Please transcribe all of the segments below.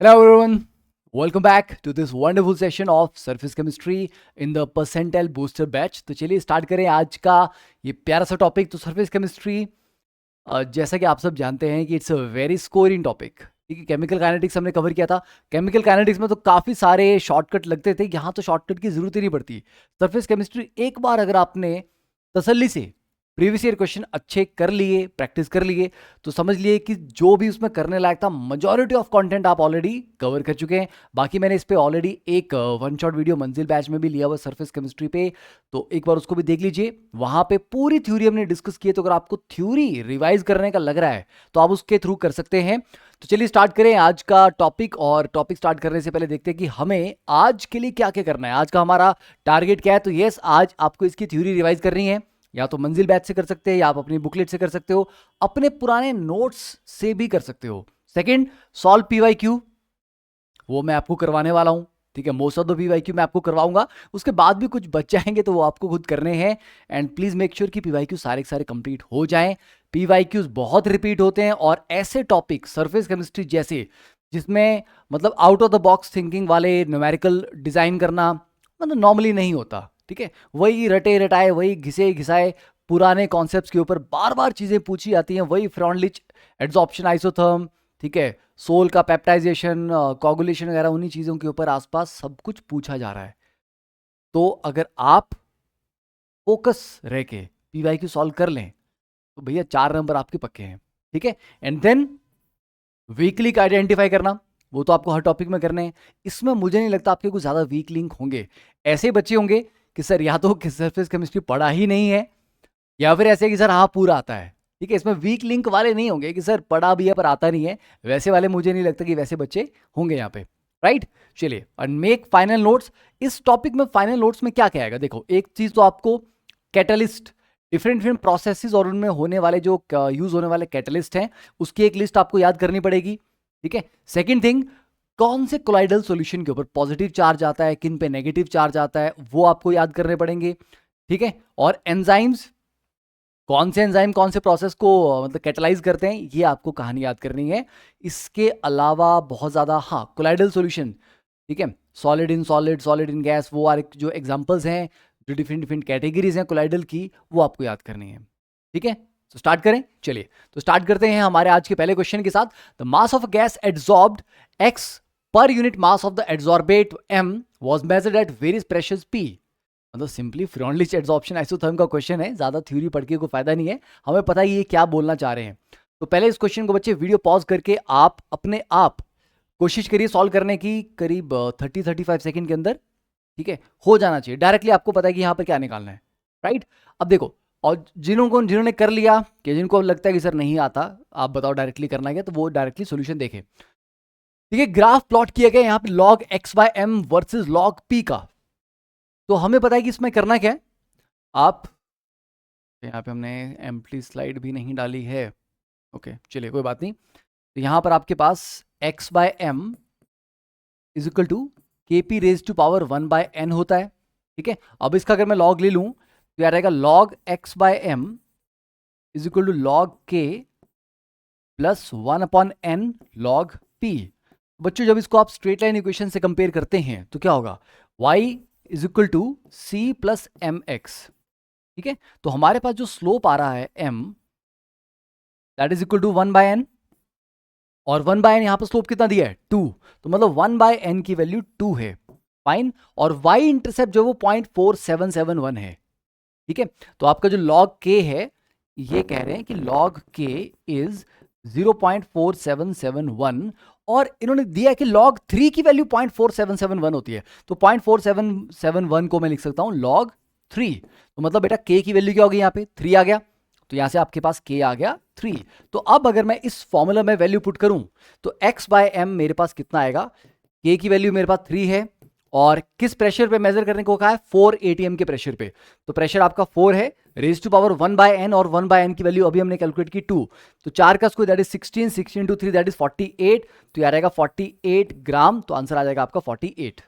Hello everyone, welcome back to this wonderful session of surface chemistry in the percentile booster batch। तो चलिए start करें आज का ये प्यारा सा टॉपिक। तो सरफेस केमिस्ट्री जैसा कि आप सब जानते हैं कि it's a very scoring topic. ठीक है, केमिकल काइनेटिक्स हमने कवर किया था। केमिकल काइनेटिक्स में तो काफ़ी सारे शॉर्टकट लगते थे, यहाँ तो शॉर्टकट की ज़रूरत ही नहीं पड़ती। सरफेस केमिस्ट्री एक बार अगर आपने तसल्ली से प्रीवियस ईयर क्वेश्चन अच्छे कर लिए, प्रैक्टिस कर लिए, तो समझ लिए कि जो भी उसमें करने लायक था मेजॉरिटी ऑफ कंटेंट आप ऑलरेडी कवर कर चुके हैं। बाकी मैंने इस पे ऑलरेडी एक वन शॉट वीडियो मंजिल बैच में भी लिया हुआ सरफेस केमिस्ट्री पे, तो एक बार उसको भी देख लीजिए। वहां पे पूरी थ्योरी हमने डिस्कस की है, तो अगर आपको थ्योरी रिवाइज करने का लग रहा है तो आप उसके थ्रू कर सकते हैं। तो चलिए स्टार्ट करें आज का टॉपिक। और टॉपिक स्टार्ट करने से पहले देखते हैं कि हमें आज के लिए क्या क्या करना है, आज का हमारा टारगेट क्या है। तो यस, आज आपको इसकी थ्योरी रिवाइज करनी है। या तो मंजिल बैच से कर सकते हैं, या आप अपनी बुकलेट से कर सकते हो, अपने पुराने नोट्स से भी कर सकते हो। सेकंड, सॉल्व पीवाईक्यू, वो मैं आपको करवाने वाला हूं। ठीक है, मोस्ट ऑफ द पीवाईक्यू मैं आपको करवाऊंगा, उसके बाद भी कुछ बच जाएंगे तो वो आपको खुद करने हैं। एंड प्लीज मेक श्योर कि पीवाईक्यू सारे के सारे कंप्लीट हो जाएं। पीवाईक्यूज बहुत रिपीट होते हैं, और ऐसे टॉपिक सरफेस केमिस्ट्री जैसे जिसमें मतलब out of the box thinking वाले न्यूमेरिकल डिजाइन करना मतलब नॉर्मली नहीं होता। ठीक है, वही रटे रटाए, वही घिसे घिसाए पुराने कॉन्सेप्ट्स के ऊपर बार बार चीजें पूछी जाती हैं, वही फ्रॉन्टलिच एड्सॉर्प्शन आइसोथर्म, ठीक है, सोल का पेप्टाइजेशन, कोगुलेशन वगैरह, उन्हीं चीजों के ऊपर आसपास सब कुछ पूछा जा रहा है। तो अगर आप फोकस रह के पीवाईक्यू सॉल्व कर लें तो भैया 4 नंबर आपके पक्के हैं। ठीक है, and then weak link identify करना, वो तो आपको हर टॉपिक में करने हैं। इसमें मुझे नहीं लगता आपके कुछ ज्यादा वीक लिंक होंगे। ऐसे बच्चे होंगे कि सर या तो सरफेस केमिस्ट्री पढ़ा ही नहीं है, या फिर ऐसे कि सर हाँ पूरा आता है। ठीक है, इसमें वीक लिंक वाले नहीं होंगे कि सर पढ़ा भी है पर आता नहीं है। वैसे वाले मुझे नहीं लगता कि वैसे बच्चे होंगे यहाँ पे। राइट, चलिए, और मेक फाइनल नोट्स। इस टॉपिक में फाइनल नोट्स में क्या क्या आएगा, देखो एक चीज तो आपको कैटलिस्ट, डिफरेंट डिफरेंट प्रोसेसेस और उनमें होने वाले जो यूज होने वाले कैटलिस्ट हैं उसकी एक लिस्ट आपको याद करनी पड़ेगी। ठीक है, सेकेंड थिंग, कौन से कोलाइडल सॉल्यूशन के ऊपर पॉजिटिव चार्ज आता है, किन पे नेगेटिव चार्ज आता है, वो आपको याद करने पड़ेंगे। ठीक है, और एंजाइम्स, कौन से एंजाइम कौन से प्रोसेस को मतलब कैटलाइज करते हैं, ये आपको कहानी याद करनी है। इसके अलावा बहुत ज्यादा, हाँ, कोलाइडल सॉल्यूशन, ठीक है, solid in solid, solid in gas, वो जो एग्जांपल्स हैं, जो डिफरेंट डिफरेंट कैटेगरीज हैं कोलाइडल की, वो आपको याद करनी है। ठीक है, तो स्टार्ट करें। चलिए, तो स्टार्ट करते हैं हमारे आज के पहले क्वेश्चन के साथ। The mass of gas adsorbed X per unit mass of the adsorbent M was measured at various pressures P. मतलब सिंपली फ्रॉन्टलिच एड्सॉर्प्शन आइसोथर्म का क्वेश्चन है, ज्यादा थ्योरी पढ़ के कोई फायदा नहीं है, हमें पता है ये क्या बोलना चाह रहे हैं। तो पहले इस क्वेश्चन को बच्चे वीडियो पॉज करके आप अपने आप कोशिश करिए सॉल्व करने की, करीब 30-35 सेकंड के अंदर। ठीक है, हो जाना चाहिए, डायरेक्टली आपको पता है कि यहां पर क्या निकालना है। राइट, अब देखो, और जिन्होंने कर लिया, कि जिनको लगता है कि सर नहीं आता, आप बताओ डायरेक्टली करना क्या, तो वो डायरेक्टली सोल्यूशन देखे। ठीक है, ग्राफ प्लॉट किया गया यहाँ पे log X by M versus log P का। तो हमें पता है कि इसमें करना क्या है। आप, यहाँ पे हमने एम्प्टी स्लाइड भी नहीं डाली है, ओके चलिए कोई बात नहीं। तो यहाँ पर आपके पास x by M is equal to के p raise to power 1/n होता है। ठीक है, अब इसका अगर मैं लॉग ले लूँ तो यार रहेगा log x by M is equal to log K plus 1/n log p। बच्चों जब इसको आप स्ट्रेट लाइन इक्वेशन से कंपेयर करते हैं तो क्या होगा, y is equal to C plus M X. ठीक है, तो हमारे पास जो स्लोप आ रहा है m, that is equal to 1/n, और 1/n यहां पर स्लोप कितना दिया है 2, तो मतलब 1/n की वैल्यू 2 है। फाइन, और y इंटरसेप्ट जो वो 0.4771 है। ठीक है, तो आपका जो log k है, ये कह रहे हैं कि log k इज 0.4771, और इन्होंने दिया है कि log 3 की वैल्यू 0.4771 होती है, तो 0.4771 को मैं लिख सकता हूं log 3। तो मतलब बेटा k की वैल्यू क्या होगी, यहां पे 3 आ गया, तो यहां से आपके पास k आ गया 3। तो अब अगर मैं इस फॉर्मूला में वैल्यू पुट करूं तो x बाय एम मेरे पास कितना आएगा, k की वैल्यू मेरे पास 3 है, और किस प्रेशर पे मेजर करने को कहा है, 4 atm के प्रेशर पे। तो प्रेशर आपका 4 है, रेज टू पावर 1/n, और 1/n की वैल्यू अभी हमने कैलकुलेट की 2, तो 4 का square that is 16, 16 into 3 that is 48, तो यार आएगा 48 ग्राम, तो आंसर आ जाएगा आपका 48।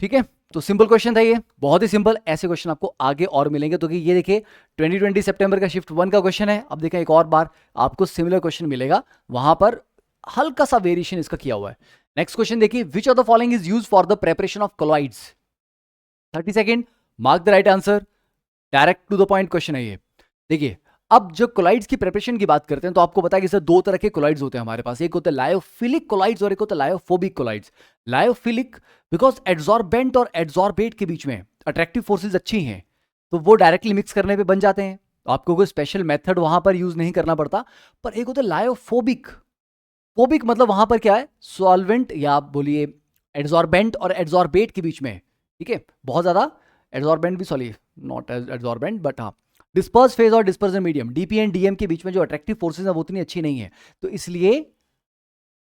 ठीक है, तो सिंपल क्वेश्चन था ये, बहुत ही सिंपल। ऐसे क्वेश्चन आपको आगे और मिलेंगे, तो कि ये देखिए 2020 सितंबर का शिफ्ट 1 का क्वेश्चन है। अब देखें एक और बार आपको सिमिलर क्वेश्चन मिलेगा, वहां पर हल्का सा वेरिएशन इसका किया हुआ है। नेक्स्ट क्वेश्चन देखिए, which of the following is use for the preparation of colloids. 30 second, mark the right answer. Direct to the point question है ये। देखिए, अब जो कोलाइड्स की प्रिपरेशन की बात करते हैं तो आपको पता है कि सर दो तरह के कोलाइड्स होते हैं हमारे पास, एक होता है लायोफिलिक कोलाइड्स और एक होता है lyophobic colloids. Lyophilic because adsorbent और एड्सॉर्बेट के बीच में अट्रैक्टिव फोर्सेज अच्छी हैं, तो वो डायरेक्टली मिक्स करने पे बन जाते हैं, तो आपको कोई स्पेशल मेथड वहां पर यूज नहीं करना पड़ता। पर एक होता है लायोफोबिक। फोबिक मतलब वहां पर क्या है, सॉल्वेंट या आप बोलिए एड्सॉर्बेंट और एड्सॉर्बेट के बीच में, ठीक है, बहुत ज्यादा एड्सॉर्बेंट भी, सॉरी नॉट एड्सॉर्बेंट बट हाँ, डिस्पर्स फेज और dispersion medium DP and DM के बीच में जो अट्रैक्टिव फोर्सेज है वो उतनी अच्छी नहीं है, तो इसलिए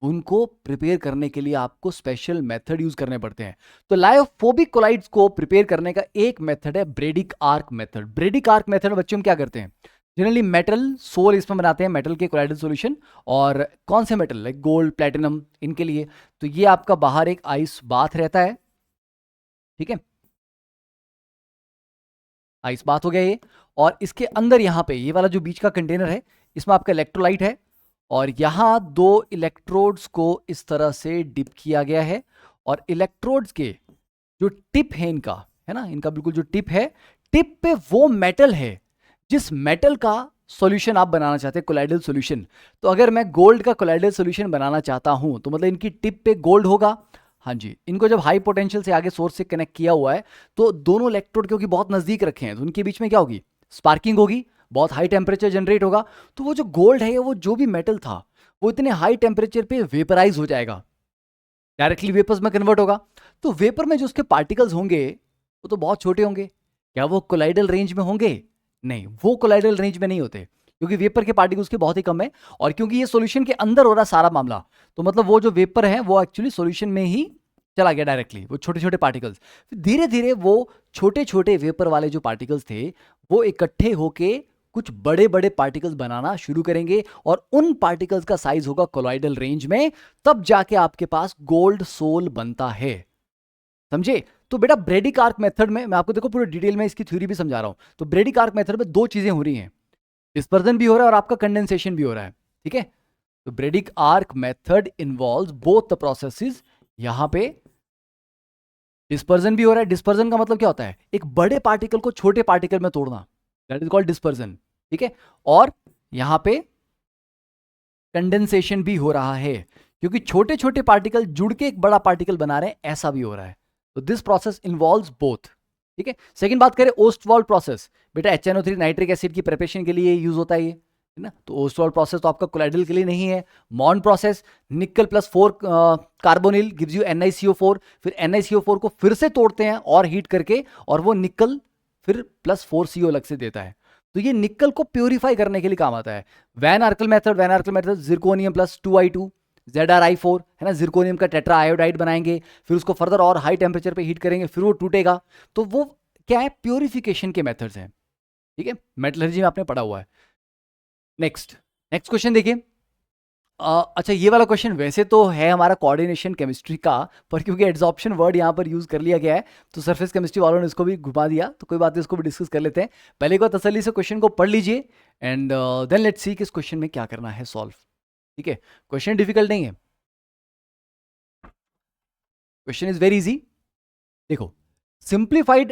उनको प्रिपेयर करने के लिए आपको स्पेशल मेथड यूज करने पड़ते हैं। तो लायोफोबिक कोलाइड्स को प्रिपेयर करने का एक मेथड है Bredig arc method. Bredig arc method में बच्चों में क्या करते हैं, जनरली मेटल सोल इसमें बनाते हैं, मेटल के कोलाइडल सॉल्यूशन, और कौन से मेटल लाइक गोल्ड प्लेटिनम इनके लिए, तो ये आपका बाहर एक आइस बाथ रहता है, ठीक है, आइस बाथ हो गया ये, और इसके अंदर यहां पे ये वाला जो बीच का कंटेनर है इसमें आपका इलेक्ट्रोलाइट है, और यहां दो इलेक्ट्रोड्स को इस तरह से डिप किया गया है, और इलेक्ट्रोड्स के जो टिप है इनका, है ना, इनका बिल्कुल जो टिप है, टिप पे वो मेटल है जिस मेटल का सॉल्यूशन आप बनाना चाहते हैं, कोलाइडल सॉल्यूशन। तो अगर मैं गोल्ड का कोलाइडल सॉल्यूशन बनाना चाहता हूं तो मतलब इनकी टिप पे गोल्ड होगा, हाँ जी, इनको जब हाई पोटेंशियल से आगे सोर्स से कनेक्ट किया हुआ है तो दोनों इलेक्ट्रोड क्योंकि बहुत नजदीक रखे हैं तो उनके बीच में क्या होगी, स्पार्किंग होगी, बहुत हाई टेम्परेचर जनरेट होगा, तो वो जो गोल्ड है वो जो भी मेटल था वो इतने हाई टेम्परेचर पे वेपराइज हो जाएगा, डायरेक्टली वेपर्स में कन्वर्ट होगा। तो वेपर में जो उसके पार्टिकल्स होंगे वो तो बहुत छोटे होंगे, क्या वो कोलाइडल रेंज में होंगे, नहीं, वो कोलाइडल रेंज में नहीं होते क्योंकि वेपर के पार्टिकल्स के बहुत ही कम है, और क्योंकि ये सॉल्यूशन के अंदर हो रहा सारा मामला, तो मतलब वो जो वेपर है वो एक्चुअली सॉल्यूशन में ही चला गया डायरेक्टली, वो छोटे छोटे पार्टिकल्स, धीरे धीरे वो छोटे छोटे वेपर वाले जो पार्टिकल्स थे वो इकट्ठे होके कुछ बड़े बड़े पार्टिकल्स बनाना शुरू करेंगे, और उन पार्टिकल्स का साइज होगा कोलॉइडल रेंज में, तब जाके आपके पास गोल्ड सोल बनता है, समझे। तो बेटा ब्रेडिक आर्क मेथड में मैं आपको देखो पूरे डिटेल में इसकी थ्योरी भी समझा रहा हूं। तो ब्रेडिक आर्क मेथड में दो चीजें हो रही हैं, डिस्पर्जन भी हो रहा है और आपका कंडेंसेशन भी हो रहा है, ठीक है। तो Bredig arc method involves both the processes, यहां पे डिस्पर्जन भी हो रहा है, डिस्पर्जन का मतलब क्या होता है, एक बड़े पार्टिकल को छोटे पार्टिकल में तोड़ना, दैट इज कॉल्ड डिस्पर्जन, ठीक है, और यहां पे कंडेंसेशन भी हो रहा है क्योंकि छोटे छोटे पार्टिकल जुड़ के एक बड़ा पार्टिकल बना रहे हैं, ऐसा भी हो रहा है। तो दिस प्रोसेस इन्वॉल्व्स बोथ, ठीक है। सेकंड बात करें ओस्टवाल्ड प्रोसेस, बेटा HNO3 नाइट्रिक एसिड की प्रिपरेशन के लिए यूज होता है ये, है ना। तो ओस्टवाल्ड प्रोसेस तो आपका कोलाइडल के लिए नहीं है। Mond process, nickel plus 4 carbonyl gives you NiCO4, फिर NiCO4 को फिर से तोड़ते हैं और हीट करके, और वो निकल फिर प्लस 4CO अलग से देता है, तो ये निकल को प्योरीफाई करने के लिए काम आता है। Van Arkel method zirconium plus 2I2 ZrI4, है ना, जिरकोनियम का टेट्रा आयोडाइड बनाएंगे, फिर उसको फर्दर और हाई टेम्परेचर पे हीट करेंगे, फिर वो टूटेगा, तो वो क्या है, प्योरिफिकेशन के मेथड्स हैं, ठीक है, मेटलर्जी में आपने पढ़ा हुआ है। नेक्स्ट नेक्स्ट क्वेश्चन देखिए, अच्छा ये वाला क्वेश्चन वैसे तो है हमारा कोऑर्डिनेशन केमिस्ट्री का, पर क्योंकि एड्सॉर्प्शन वर्ड यहाँ पर यूज कर लिया गया है तो सरफेस केमिस्ट्री वालों ने इसको भी घुमा दिया, तो कोई बात नहीं, इसको भी डिस्कस कर लेते हैं। पहले एक बार तसल्ली से क्वेश्चन को पढ़ लीजिए एंड देन लेट्स सी कि इस क्वेश्चन में क्या करना है सॉल्व, ठीक है। क्वेश्चन डिफिकल्ट नहीं है, क्वेश्चन इज वेरी इजी। देखो, simplified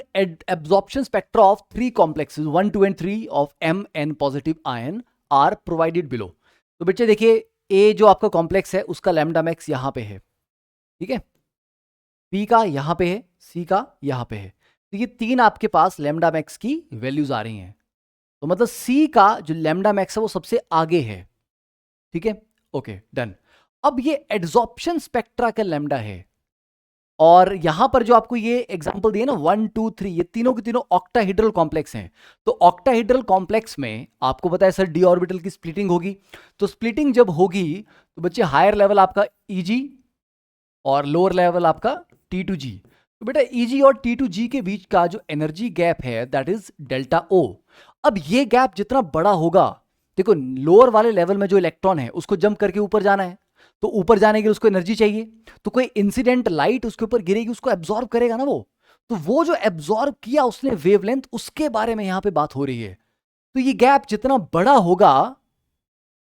absorption spectra of three complexes 1 2 and 3 of Mn positive ion are provided below। तो बच्चे देखिए, ए जो आपका कॉम्प्लेक्स है उसका लैम्डा मैक्स यहां पे है, ठीक है, पी का यहां पे है, सी का यहां पे है, तो ये तीन आपके पास लैम्डा मैक्स की वैल्यूज आ रही हैं, तो मतलब सी का जो लैम्डा मैक्स है वो सबसे आगे है, ठीक है, ओके डन। अब ये एड्सॉर्प्शन स्पेक्ट्रा का लैम्डा है, और यहां पर जो आपको ये एग्जांपल दिए ना 1 2 3, ये तीनों के तीनों ऑक्टाहेड्रल कॉम्प्लेक्स हैं। तो ऑक्टाहेड्रल कॉम्प्लेक्स में आपको पता है सर डी ऑर्बिटल की स्प्लिटिंग होगी, तो स्प्लिटिंग जब होगी तो बच्चे हायर लेवल आपका Eg और लोअर लेवल आपका T2G। तो बेटा Eg और T2G के बीच का जो एनर्जी गैप है दैट इज डेल्टा O। अब ये गैप जितना बड़ा होगा, देखो लोअर वाले लेवल में जो इलेक्ट्रॉन है उसको जंप करके ऊपर जाना है, तो ऊपर जाने के लिए उसको एनर्जी चाहिए, तो कोई इंसिडेंट लाइट उसके ऊपर गिरेगी, उसको एब्जॉर्ब करेगा ना वो, तो वो जो एब्जॉर्ब किया उसने वेवलेंथ, उसके बारे में यहां पे बात हो रही है। तो ये गैप जितना बड़ा होगा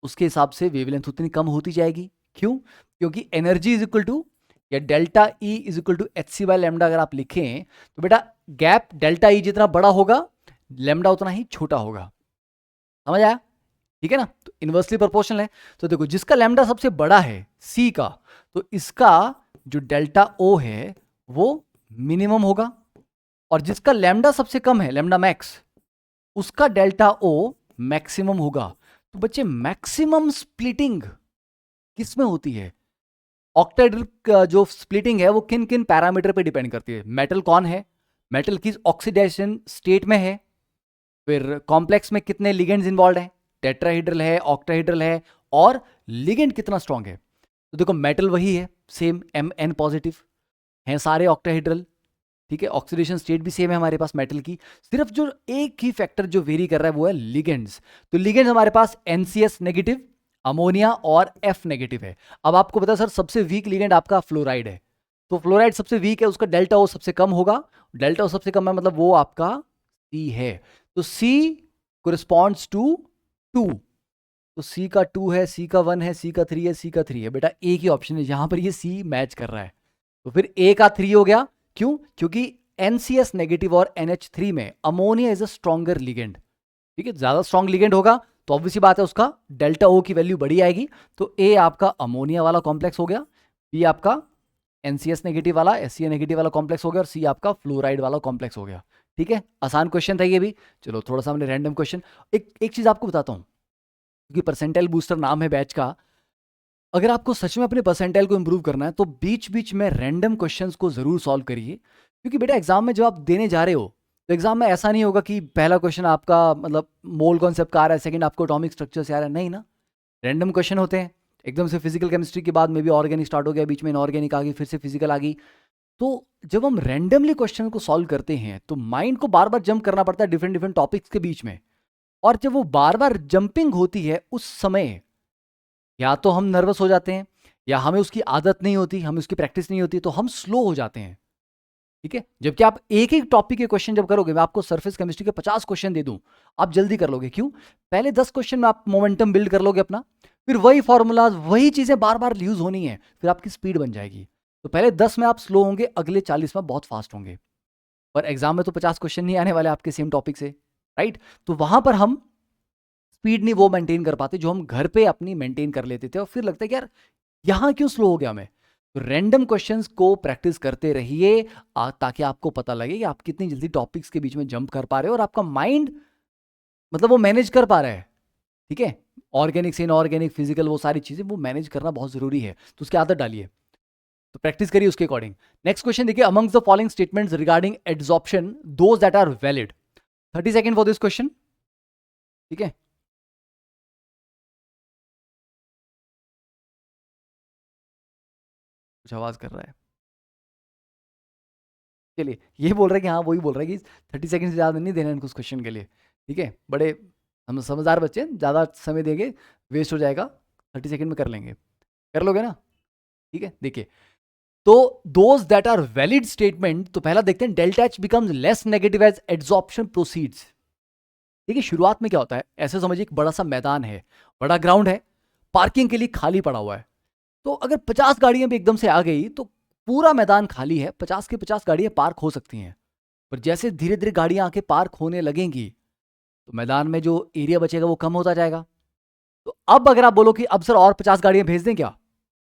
उसके हिसाब से वेवलेंथ उतनी कम होती जाएगी, क्यों? क्योंकि एनर्जी इज इक्वल टू या delta E is equal to H C by lambda अगर आप लिखें तो बेटा गैप डेल्टा ई जितना बड़ा होगा लैम्डा उतना ही छोटा होगा। समझ आया? ठीक है ना? तो इनवर्सली प्रोपोर्शनल है। तो देखो जिसका लैम्डा सबसे बड़ा है सी का, तो इसका जो डेल्टा ओ है वो मिनिमम होगा, और जिसका लैम्डा सबसे कम है लैम्डा मैक्स, उसका डेल्टा ओ मैक्सिमम होगा। तो बच्चे मैक्सिमम स्प्लिटिंग किस में होती है? ऑक्टाहेड्रल जो स्प्लिटिंग है वो किन किन पैरामीटर पे डिपेंड करती है? मेटल कौन है, मेटल किस ऑक्सीडेशन स्टेट में है, फिर कॉम्प्लेक्स में कितने लिगेंड्स इन्वॉल्व हैं, टेट्राहेड्रल है, ऑक्टाहेड्रल है, और लिगेंड कितना स्ट्रांग है। तो देखो मेटल वही है, सेम Mn पॉजिटिव हैं सारे ऑक्टाहेड्रल, ठीक है, ऑक्सीडेशन स्टेट भी सेम है हमारे पास मेटल की, सिर्फ जो एक ही फैक्टर जो वेरी कर रहा है वो है लिगेंड्स। तो लिगेंड्स हमारे पास NCS नेगेटिव, अमोनिया और F नेगेटिव है। अब आपको पता सर सबसे वीक लिगेंड आपका फ्लोराइड है, तो फ्लोराइड सबसे वीक है, उसका डेल्टा ओ सबसे कम होगा, डेल्टा ओ सबसे कम है मतलब वो आपका C है। तो C कोरिस्पॉन्ड्स टू 2, तो C का 2 है, C का 1 है, C का 3 है, C का 3 है। बेटा एक ही ऑप्शन है जहां पर ये C मैच कर रहा है, तो फिर A का 3 हो गया। क्यों? क्योंकि NCS नेगेटिव और NH3 में ammonia is a stronger ligand, ठीक है, ज्यादा स्ट्रॉन्ग लिगेंड होगा तो ऑब्वियसली बात है उसका डेल्टा ओ की वैल्यू बड़ी आएगी। तो ए आपका अमोनिया वाला कॉम्प्लेक्स हो गया, बी आपका NCS नेगेटिव वाला SCA नेगेटिव वाला कॉम्प्लेक्स हो गया, और सी आपका फ्लोराइड वाला कॉम्प्लेक्स हो गया। ठीक है, आसान क्वेश्चन था ये भी। चलो थोड़ा सा हमने रैंडम क्वेश्चन, एक चीज आपको बताता हूं, क्योंकि परसेंटाइल बूस्टर नाम है बैच का, अगर आपको सच में अपने परसेंटाइल को इंप्रूव करना है तो बीच बीच में रैंडम क्वेश्चंस को जरूर सॉल्व करिए, क्योंकि बेटा एग्जाम में जब आप देने जा रहे हो तो एग्जाम में ऐसा नहीं होगा कि पहला क्वेश्चन आपका मतलब मोल कॉन्सेप्ट का आ रहा है, सेकंड आपको एटॉमिक स्ट्रक्चर से आ रहा है, नहीं ना, रैंडम क्वेश्चन होते हैं। एकदम से फिजिकल केमिस्ट्री के बाद में भी ऑर्गेनिक स्टार्ट हो गया, बीच में इनऑर्गेनिक आ गई, फिर से फिजिकल आ गई। तो जब हम रैंडमली क्वेश्चन को सॉल्व करते हैं तो माइंड को बार बार जंप करना पड़ता है डिफरेंट डिफरेंट टॉपिक्स के बीच में, और जब वो बार बार जंपिंग होती है उस समय या तो हम नर्वस हो जाते हैं, या हमें उसकी आदत नहीं होती, हमें उसकी प्रैक्टिस नहीं होती, तो हम स्लो हो जाते हैं। ठीक है, जबकि आप एक एक टॉपिक के क्वेश्चन जब करोगे, मैं आपको सरफेस केमिस्ट्री के 50 क्वेश्चन दे दूं, आप जल्दी कर लोगे। क्यों? पहले 10 क्वेश्चन में आप मोमेंटम बिल्ड कर लोगे अपना, फिर वही फॉर्मूलाज वही चीजें बार बार यूज होनी है, फिर आपकी स्पीड बन जाएगी। तो पहले 10 में आप स्लो होंगे, अगले 40 में बहुत फास्ट होंगे, पर एग्जाम में तो 50 क्वेश्चन नहीं आने वाले आपके सेम टॉपिक से, राइट? तो वहां पर हम स्पीड नहीं वो मेंटेन कर पाते जो हम घर पे अपनी मेंटेन कर लेते थे, और फिर लगता है कि यार यहां क्यों स्लो हो गया मैं। तो रैंडम क्वेश्चंस को प्रैक्टिस करते रहिए, ताकि आपको पता लगे कि आप कितनी जल्दी टॉपिक्स के बीच में जंप कर पा रहे हो, और आपका माइंड मतलब वो मैनेज कर पा रहा है। ठीक है, ऑर्गेनिक से इनऑर्गेनिक, फिजिकल, वो सारी चीजें वो मैनेज करना बहुत जरूरी है, तो उसकी आदत डालिए, तो प्रैक्टिस करिए उसके अकॉर्डिंग। नेक्स्ट क्वेश्चन देखिए, amongst the following statements regarding adsorption those that are valid. 30 second for this question. ठीक है, कुछ आवाज कर रहा है, चलिए ये बोल रहा है कि हाँ वही बोल रहा है कि 30 सेकंड से ज़्यादा नहीं देना इनको उस क्वेश्चन के लिए। ठीक है, बड़े हम समझदार बच्चे हैं, ज़्यादा समय देंगे वेस्ट हो जाएगा, 30 सेकंड में कर लेंगे, कर लोगे ना? ठीक है, देखिए, तो those that are valid statement, तो पहला देखते हैं, delta H becomes less negative as adsorption proceeds. देखिए शुरुआत में क्या होता है, ऐसे समझिए एक बड़ा सा मैदान है, बड़ा ग्राउंड है, पार्किंग के लिए खाली पड़ा हुआ है, तो अगर 50 गाड़ियां भी एकदम से आ गई तो पूरा मैदान खाली है, 50 की 50 गाड़ियां पार्क हो सकती हैं। पर जैसे धीरे धीरे गाड़ियां आके पार्क होने लगेंगी तो मैदान में जो एरिया बचेगा वो कम होता जाएगा। तो अब अगर आप बोलो कि अब सर और 50 गाड़ियां भेज दें क्या,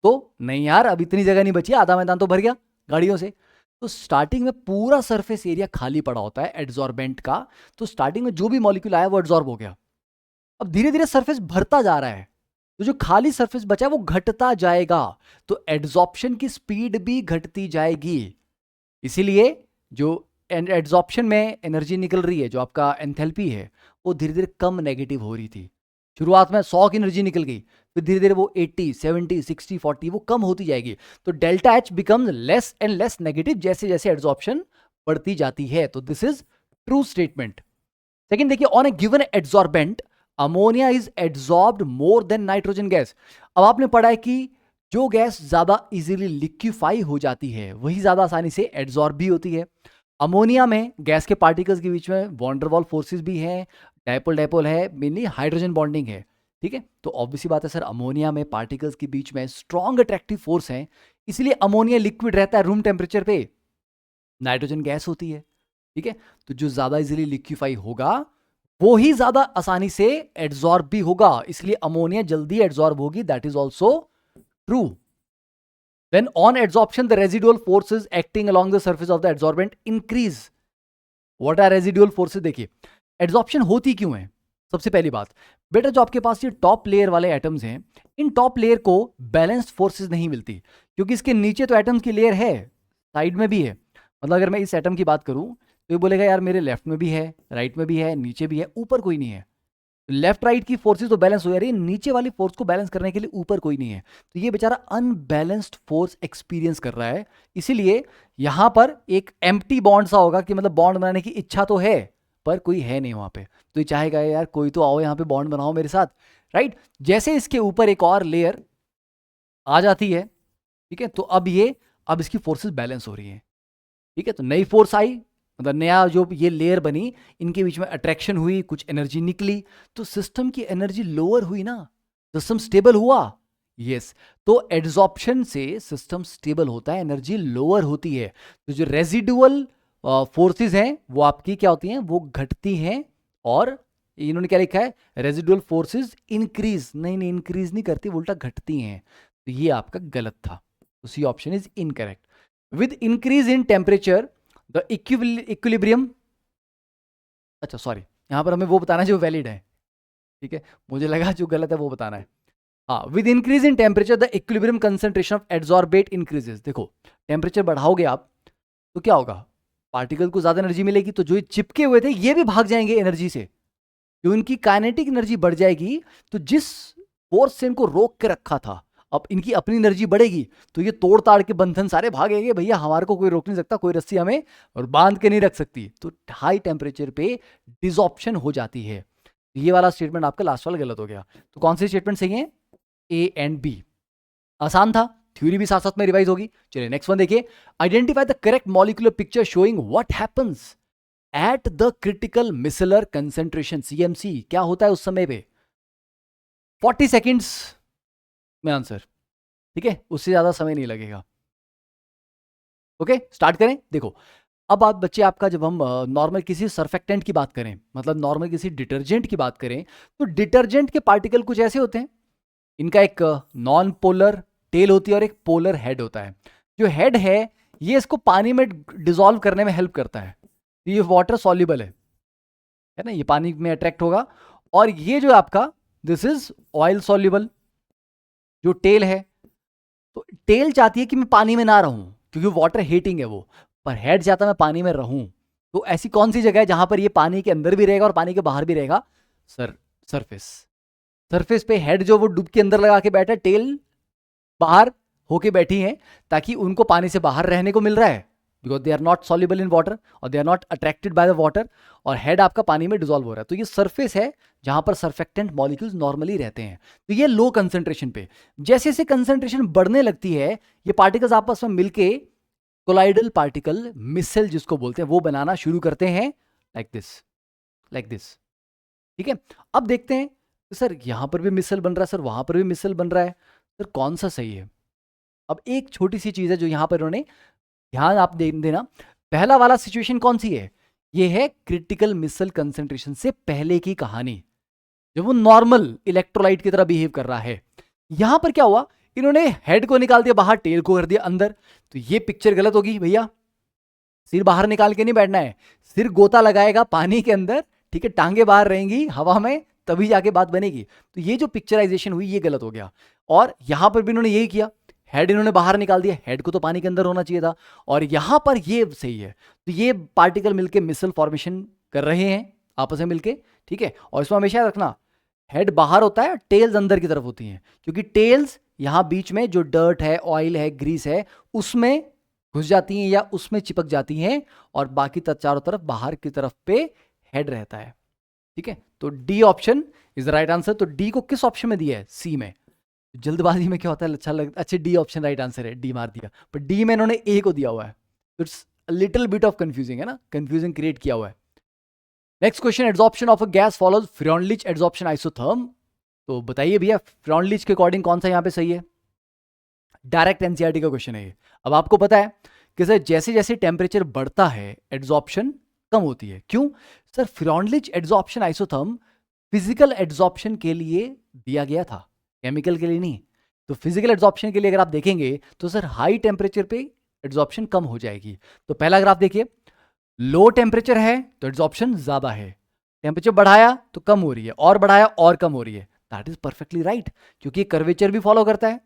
तो नहीं यार, अब इतनी जगह नहीं बची, आधा मैदान तो भर गया गाड़ियों से। तो स्टार्टिंग में पूरा सरफेस एरिया खाली पड़ा होता है एड्सॉर्बेंट का, तो स्टार्टिंग में जो भी मॉलिक्यूल आया वो एड्सॉर्ब हो गया। अब धीरे धीरे सरफेस भरता जा रहा है, तो जो खाली सरफेस बचा है वो घटता जाएगा, तो एड्सॉर्प्शन की स्पीड भी घटती जाएगी। इसीलिए जो एड्सॉर्प्शन में एनर्जी निकल रही है, जो आपका एंथैल्पी है, वो धीरे धीरे कम नेगेटिव हो रही थी। शुरुआत में 100 की एनर्जी निकल गई, फिर धीरे धीरे वो 80, 70, 60, 40 वो कम होती जाएगी। तो delta H becomes less and less negative जैसे जैसे एड्सॉर्प्शन बढ़ती जाती है। तो this is true statement. Second देखिए, on a given adsorbent ammonia is adsorbed more than nitrogen gas. अब आपने पढ़ा है कि जो गैस ज्यादा इजीली लिक्विफाई हो जाती है वही ज्यादा आसानी से एड्सॉर्ब भी होती है। अमोनिया में गैस के पार्टिकल्स के बीच में वॉन्डरवॉल फोर्सेस भी हैं, डायपोल डायपोल है, मेनली हाइड्रोजन बॉन्डिंग है। ठीक है, तो ऑब्वियसली बात है सर, अमोनिया में पार्टिकल्स के बीच में स्ट्रॉन्ग अट्रैक्टिव फोर्स है, इसलिए अमोनिया लिक्विड रहता है रूम टेम्परेचर पे, नाइट्रोजन गैस होती है। ठीक है, तो जो ज्यादा इजीली लिक्विफाई होगा वो ही ज्यादा आसानी से एड्सॉर्ब भी होगा, इसलिए अमोनिया जल्दी एड्सॉर्ब होगी, that is also true. Then on adsorption the residual forces acting along the surface of the adsorbent increase. What are residual forces? देखिए एड्सॉर्प्शन होती क्यों है। सबसे पहली बात बेटा, जो आपके पास ये टॉप लेयर वाले एटम्स हैं, इन टॉप लेयर को बैलेंस्ड फोर्सेस नहीं मिलती, क्योंकि इसके नीचे तो एटम्स की लेयर है, साइड में भी है। मतलब अगर मैं इस एटम की बात करूं तो ये बोलेगा यार मेरे लेफ्ट में भी है, राइट में भी है, नीचे भी है, ऊपर कोई नहीं है। लेफ्ट राइट की फोर्सेस तो बैलेंस हो जा रही है, नीचे वाली फोर्स को बैलेंस करने के लिए ऊपर कोई नहीं है, तो ये बेचारा अनबैलेंस्ड फोर्स एक्सपीरियंस कर रहा है। इसीलिए यहां पर एक एम्प्टी बॉन्ड सा होगा कि मतलब बॉन्ड बनाने की इच्छा तो है पर कोई है नहीं वहां पे, तो ये चाहेगा यार कोई तो आओ यहाँ पे बॉन्ड बनाओ मेरे साथ, राइट। जैसे इसके ऊपर एक और लेयर आ जाती है, ठीक है, तो अब इसकी फोर्सेस बैलेंस हो रही है। ठीक है, तो नई फोर्स आई, मतलब नया जो ये लेयर बनी, इनके बीच में अट्रैक्शन हुई, कुछ एनर्जी निकली, तो सिस्टम की एनर्जी लोअर हुई ना, सिस्टम स्टेबल हुआ। यस, तो एड्सॉर्प्शन से सिस्टम स्टेबल होता है, एनर्जी लोअर होती है। तो जो रेजिडुअल फोर्सेस हैं वो आपकी क्या होती हैं, वो घटती हैं। और इन्होंने क्या लिखा है, रेजिडुअल फोर्सेस इंक्रीज, नहीं नहीं इंक्रीज नहीं करती, उल्टा घटती हैं, तो ये आपका गलत था, तो C option is incorrect. With increase in temperature the equilibrium, अच्छा सॉरी, यहां पर हमें वो बताना है जो वैलिड है, ठीक है, मुझे लगा जो गलत है वो बताना है। हाँ, with increase in temperature the equilibrium concentration of adsorbate increases. देखो टेम्परेचर बढ़ाओगे आप तो क्या होगा, पार्टिकल को ज्यादा एनर्जी मिलेगी, तो जो ये चिपके हुए थे ये भी भाग जाएंगे एनर्जी से, जो इनकी काइनेटिक एनर्जी बढ़ जाएगी, तो जिस फोर्स से इनको रोक के रखा था अब इनकी अपनी एनर्जी बढ़ेगी, तो ये तोड़ ताड़ के बंधन सारे भागेंगे, भैया हमारे को कोई रोक नहीं सकता, कोई रस्सी हमें और बांध के नहीं रख सकती, तो हाई टेम्परेचर पे डिसऑप्शन हो जाती है। ये वाला स्टेटमेंट आपका लास्ट वाला गलत हो गया, तो कौन से स्टेटमेंट सही है, ए एंड बी। आसान था, थ्योरी भी साथ साथ में रिवाइज होगी। चलिए नेक्स्ट वन देखिए, identify the correct molecular picture showing what happens at the critical micellar concentration, CMC, क्या होता है उस समय पे। 40 सेकेंड्स में आंसर, ठीक है, उससे ज्यादा समय नहीं लगेगा। ओके स्टार्ट करें। देखो अब बात बच्चे आपका, जब हम नॉर्मल किसी सर्फेक्टेंट की बात करें, मतलब नॉर्मल किसी डिटर्जेंट की बात करें, तो डिटर्जेंट के पार्टिकल कुछ ऐसे होते हैं, इनका एक नॉन पोलर टेल होती है और एक पोलर हेड होता है। जो हेड है ये इसको पानी में डिसॉल्व करने में हेल्प करता है, तो ये वाटर सॉल्युबल है ना, ये पानी में अट्रैक्ट होगा। और ये जो आपका दिस इज ऑयल सॉल्युबल, जो टेल है, तो टेल चाहती है कि मैं पानी में ना रहूं क्योंकि वाटर हीटिंग है वो, पर हेड चाहता है मैं पानी में रहूं। तो ऐसी कौन सी जगह है जहां पर ये पानी के अंदर भी रहेगा और पानी के बाहर भी रहेगा, सरफेस। सरफेस पे हेड जो वो डुब के अंदर लगा के बैठा है, टेल बाहर होके बैठी है, ताकि उनको पानी से बाहर रहने को मिल रहा है, because they are not soluble in water और they are not attracted by the water, और हेड आपका पानी में डिसॉल्व हो रहा है। तो ये सरफेस है जहां पर सर्फेक्टेंट मॉलिक्यूल्स नॉर्मली रहते हैं, तो ये लो कंसंट्रेशन पे। जैसे जैसे कंसंट्रेशन बढ़ने लगती है, ये पार्टिकल्स आपस में मिलके कोलाइडल पार्टिकल, मिसल जिसको बोलते हैं, वो बनाना शुरू करते हैं, लाइक दिस, लाइक दिस। ठीक है, अब देखते हैं तो सर यहां पर भी मिसल बन रहा है, सर वहां पर भी मिसल बन रहा है, सर कौन सा सही है। अब एक छोटी सी चीज है जो यहां पर उन्होंने ध्यान आप दे देना, पहला वाला सिचुएशन कौन सी है, ये है क्रिटिकल मिसल कंसंट्रेशन से पहले की कहानी, जब वो नॉर्मल इलेक्ट्रोलाइट की तरह बिहेव कर रहा है। यहां पर क्या हुआ, इन्होंने हेड को निकाल दिया बाहर, टेल को कर दिया अंदर, तो ये पिक्चर गलत होगी भैया। सिर बाहर निकाल के नहीं बैठना है, सिर गोता लगाएगा पानी के अंदर, ठीक है, टांगे बाहर रहेंगी हवा में, तभी जाके बात बनेगी। तो ये जो पिक्चराइजेशन हुई ये गलत हो गया। और यहां पर भी इन्होंने यही किया, हेड इन्होंने बाहर निकाल दिया, हेड को तो पानी के अंदर होना चाहिए था, और यहां पर ये सही है। तो ये पार्टिकल मिलके मिसल फॉर्मेशन कर रहे हैं आपस में मिलके, ठीक है। और इसमें हमेशा याद रखना, हेड बाहर होता है, टेल्स अंदर की तरफ होती हैं, क्योंकि टेल्स यहां बीच में जो डर्ट है, ऑयल है, ग्रीस है, उसमें घुस जाती हैं या उसमें चिपक जाती हैं, और बाकी चारों तरफ बाहर की तरफ पे हेड रहता है। ठीक है, तो D option is the right answer. तो डी को किस ऑप्शन में दिया है, सी में। जल्दबाजी में क्या होता है, अच्छा लगता, अच्छा डी ऑप्शन राइट आंसर है, डी मार दिया, पर डी में इन्होंने ए को दिया हुआ है, तो it's little bit of confusing है ना, कंफ्यूजन क्रिएट किया हुआ है। Next question, adsorption of a gas follows Freundlich adsorption isotherm तो बताइए भैया फ्रॉन्टलिच के अकॉर्डिंग कौन सा यहाँ पे सही है? डायरेक्ट एनसीईआरटी का क्वेश्चन है ये। अब आपको पता है कि सर जैसे जैसे टेम्परेचर बढ़ता है एड्सॉर्प्शन कम होती है। क्यों? Sir Freundlich adsorption isotherm physical adsorption के लिए दिया गया था, केमिकल के लिए नहीं। तो फिजिकल एड्सॉर्प्शन के लिए अगर आप देखेंगे तो सर हाई टेम्परेचर पे एड्सॉर्प्शन कम हो जाएगी। तो पहला ग्राफ देखिए, लो टेम्परेचर है तो एड्सॉर्प्शन ज्यादा है, टेम्परेचर बढ़ाया तो कम हो रही है, और बढ़ाया और कम हो रही है। दैट इज परफेक्टली राइट, क्योंकि कर्वेचर भी फॉलो करता है।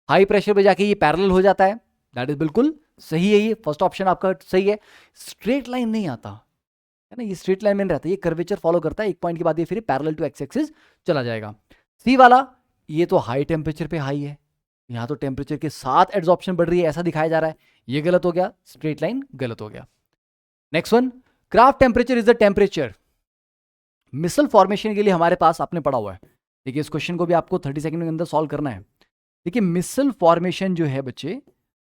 हाई प्रेशर पे जाके ये पैरेलल हो जाता है। दैट इज बिल्कुल सही है, ये फर्स्ट ऑप्शन आपका सही है। स्ट्रेट लाइन नहीं आता है ना, ये स्ट्रेट लाइन में नहीं रहता, ये कर्वेचर फॉलो करता है। एक पॉइंट के बाद ये फिर पैरेलल टू एक्स एक्सिस चला जाएगा। सी वाला, ये तो हाई टेम्परेचर पे हाई है, यहाँ तो टेम्परेचर के साथ एड्सॉर्प्शन बढ़ रही है ऐसा दिखाया जा रहा है, ये गलत हो गया, स्ट्रेट लाइन गलत हो गया। Next one, Krafft temperature is the temperature. Micelle formation के लिए हमारे पास आपने पढ़ा हुआ है, देखिए इस क्वेश्चन को भी आपको 30 सेकंड के अंदर सॉल्व करना है। देखिए मिसल फॉर्मेशन जो है बच्चे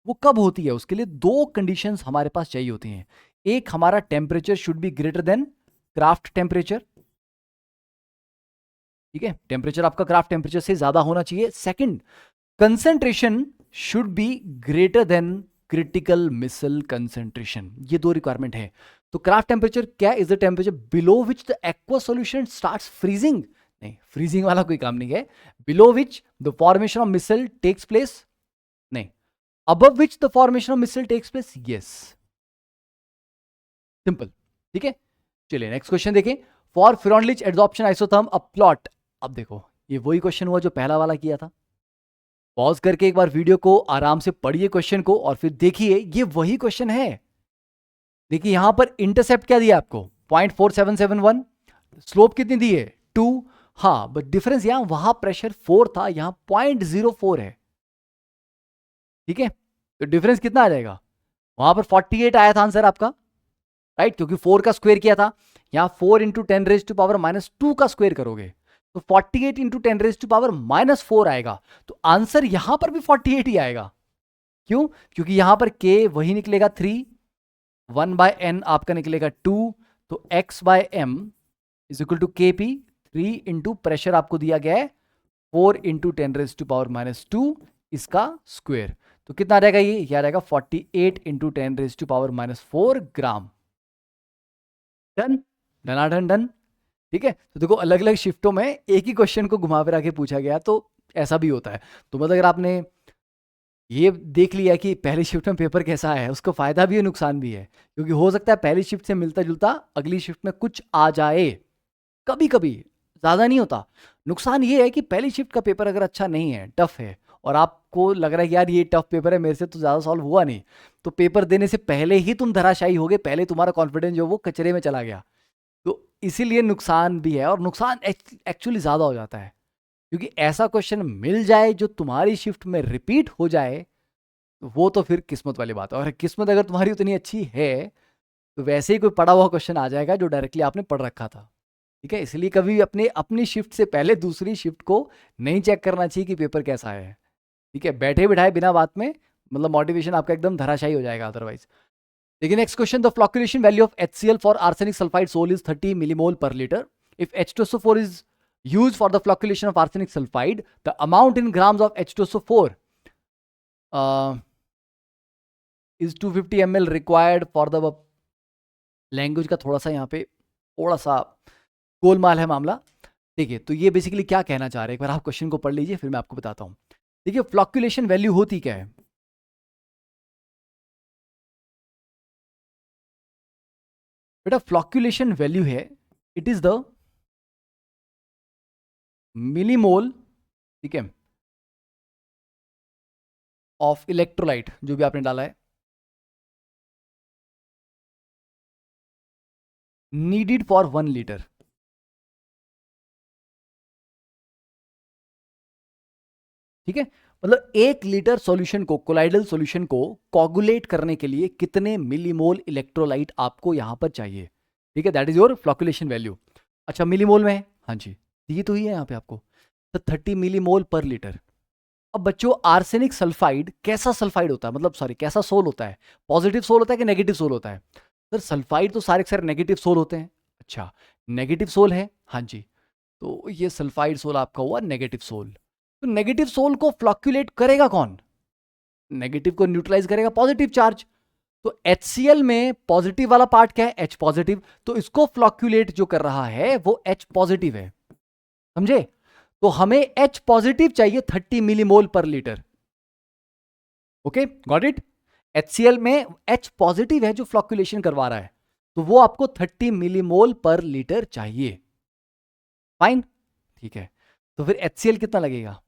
वो कब होती है, उसके लिए दो कंडीशंस हमारे पास चाहिए होती हैं। एक, हमारा temperature should be greater then craft temperature, ठीक है, टेम्परेचर आपका क्राफ्ट टेम्परेचर से ज्यादा होना चाहिए। Second, concentration should be greater than critical micelle concentration, ये दो रिक्वायरमेंट है। तो क्राफ्ट टेम्परेचर क्या is the temperature below which the aqua solution starts freezing, नहीं फ्रीजिंग वाला कोई काम नहीं है। Below which the formation of micelle takes place, नहीं। Above which the formation of micelle takes place, yes, simple, ठीक है। चलिए नेक्स्ट क्वेश्चन देखें। For Freundlich adsorption isotherm a plot. अब देखो ये वही क्वेश्चन हुआ जो पहला वाला किया था। पॉज करके एक बार वीडियो को आराम से पढ़िए क्वेश्चन को और फिर देखिए ये वही क्वेश्चन है। देखिए यहां पर इंटरसेप्ट क्या दिया आपको, 0.4771, स्लोप कितनी दी है 2। हाँ बट डिफरेंस यहां, वहां प्रेशर 4 था, यहां 0.04 है, ठीक है। तो डिफरेंस कितना आ जाएगा, वहां पर 48 आया था आंसर आपका, राइट, क्योंकि 4 का स्क्वायर किया था। यहां 4 इंटू 10⁻⁻2 का स्क्वायर करोगे तो 48 इंटू 10⁻⁻4 आएगा। तो आंसर यहां पर भी 48 ही आएगा। क्यों? क्योंकि यहां पर k वही निकलेगा 3, 1/n आपका निकलेगा 2, तो x बाय m इज इक्वल टू के पी, 3 इंटू प्रेशर आपको दिया गया है 4 इंटू 10⁻⁻2 इसका स्क्वायर। तो कितना आ जाएगा, ये आ जाएगा 48 इंटू 10⁻⁻4 ग्राम। डन, डन डन, ठीक है। तो देखो अलग अलग शिफ्टों में एक ही क्वेश्चन को घुमा फिरा के पूछा गया, तो ऐसा भी होता है। तो मतलब अगर आपने ये देख लिया कि पहली शिफ्ट में पेपर कैसा है, उसको फायदा भी है नुकसान भी है, क्योंकि हो सकता है पहली शिफ्ट से मिलता जुलता अगली शिफ्ट में कुछ आ जाए, कभी कभी, ज्यादा नहीं होता। नुकसान ये है कि पहली शिफ्ट का पेपर अगर अच्छा नहीं है, टफ है, और आपको लग रहा है कि यार ये टफ पेपर है, मेरे से तो ज्यादा सॉल्व हुआ नहीं, तो पेपर देने से पहले ही तुम धराशायी हो गए, पहले तुम्हारा कॉन्फिडेंस जो वो कचरे में चला गया। तो इसीलिए नुकसान भी है, और नुकसान एक्चुअली ज्यादा हो जाता है, क्योंकि ऐसा क्वेश्चन मिल जाए जो तुम्हारी शिफ्ट में रिपीट हो जाए, वो तो फिर किस्मत वाली बात है। और किस्मत अगर तुम्हारी उतनी अच्छी है तो वैसे ही कोई पढ़ा हुआ क्वेश्चन आ जाएगा जो डायरेक्टली आपने पढ़ रखा था, ठीक है। इसलिए कभी अपनी शिफ्ट से पहले दूसरी शिफ्ट को नहीं चेक करना चाहिए कि पेपर कैसा है, ठीक है। बैठे बिठाए बिना बात में मतलब मोटिवेशन आपका एकदम धराशायी हो जाएगा अदरवाइज। देखिए next question, the flocculation value of HCl for arsenic sulphide sol is 30 millimole per litre. If H2SO4 is used for the flocculation of arsenic sulfide, the amount in grams of H2SO4 is 250 ml required for the language का थोड़ा सा यहाँ पे थोड़ा सा गोलमाल है मामला। देखिए तो ये बेसिकली क्या कहना चाह रहे हैं, एक बार आप क्वेश्चन को पढ़ लीजिए फिर मैं आपको बताता हूँ। देखिए फ्लॉक्यूलेशन वैल्यू होती क्या है, बेटा फ्लॉक्यूलेशन वैल्यू है, इट इज द मिलीमोल, ठीक है, ऑफ इलेक्ट्रोलाइट जो भी आपने डाला है, नीडेड फॉर 1 लीटर, ठीक है। मतलब 1 लीटर सॉल्यूशन को, कोलाइडल सॉल्यूशन को कोगुलेट करने के लिए कितने मिलीमोल इलेक्ट्रोलाइट आपको यहां पर चाहिए, ठीक है। That is your flocculation value. अच्छा मिलीमोल में है, हाँ जी ये तो ही है यहाँ पे आपको, तो 30 मिलीमोल पर लीटर। अब बच्चों आर्सेनिक सल्फाइड कैसा सल्फाइड होता है, मतलब सॉरी कैसा सोल होता है, पॉजिटिव सोल होता है कि नेगेटिव सोल होता है? सर सल्फाइड तो सारे के सारे नेगेटिव सोल होते हैं। अच्छा नेगेटिव सोल है, हाँ जी। तो ये सल्फाइड सोल आपका हुआ नेगेटिव सोल। तो नेगेटिव सोल को फ्लक्चुएट करेगा कौन? नेगेटिव को न्यूट्रलाइज करेगा पॉजिटिव चार्ज। तो HCl में पॉजिटिव वाला पार्ट क्या है? H positive. तो इसको फ्लक्चुएट जो कर रहा है वो H पॉजिटिव है, समझे? तो हमें H पॉजिटिव चाहिए 30 millimole per litre. Okay, got it? HCl में H पॉजिटिव है जो फ्लक्चुएशन करवा रहा है, तो वो आपको 30 मिलीमोल पर लीटर चाहिए। फाइन, ठीक है। तो फिर HCl कितना लगेगा?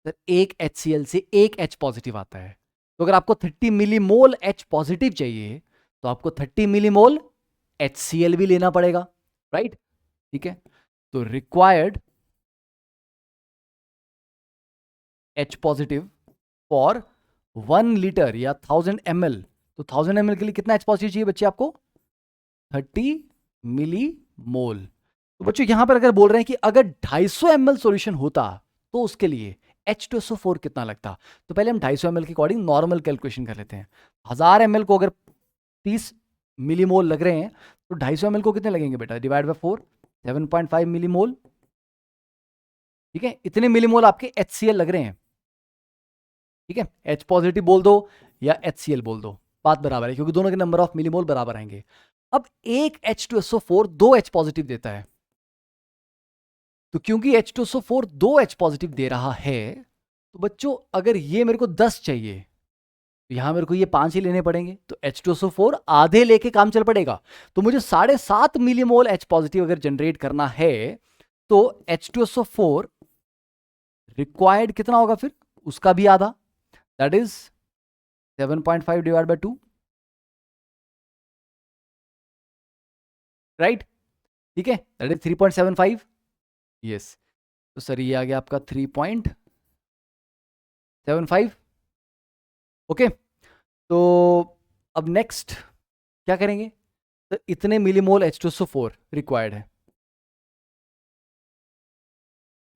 सर एक HCl से एक H पॉजिटिव आता है, तो अगर आपको 30 मिलीमोल H पॉजिटिव चाहिए तो आपको 30 मिलीमोल HCl भी लेना पड़ेगा, राइट? ठीक है, तो required H positive for 1 litre या 1000 ml। तो 1000 ml के लिए कितना H पॉजिटिव चाहिए बच्चे आपको? 30 मिलीमोल। तो बच्चों यहां पर अगर बोल रहे हैं कि अगर 250 ml सॉल्यूशन होता तो उसके लिए H2SO4 कितना लगता? तो पहले हम 250 ml के अकॉर्डिंग नॉर्मल कैलकुलेशन कर लेते हैं। 1000 ml को अगर 30 मिलीमोल लग रहे हैं तो 250 ml को कितने लगेंगे बेटा? Divide by 4, 7.5 millimole. ठीक है, इतने मिलीमोल आपके HCl लग रहे हैं। ठीक है, H पॉजिटिव बोल दो या HCl बोल दो, बात बराबर है, क्योंकि दोनों के नंबर ऑफ मिलीमोल बराबर आएंगे। अब एक H2SO4 2 H पॉजिटिव देता है, तो क्योंकि H2SO4 2 H पॉजिटिव दे रहा है, तो बच्चों अगर ये मेरे को 10 चाहिए तो यहां मेरे को ये 5 ही लेने पड़ेंगे, तो H2SO4 आधे लेके काम चल पड़ेगा। तो मुझे 7.5 मिलीमोल H पॉजिटिव अगर जनरेट करना है तो H2SO4 रिक्वायर्ड कितना होगा फिर? उसका भी आधा, that is 7.5 divide by 2, right? ठीक है, दैट इज 3.75। यस, तो सर ये आ गया आपका 3.75। ओके, तो अब नेक्स्ट क्या करेंगे? तो इतने मिलीमोल H2SO4 रिक्वायर्ड है।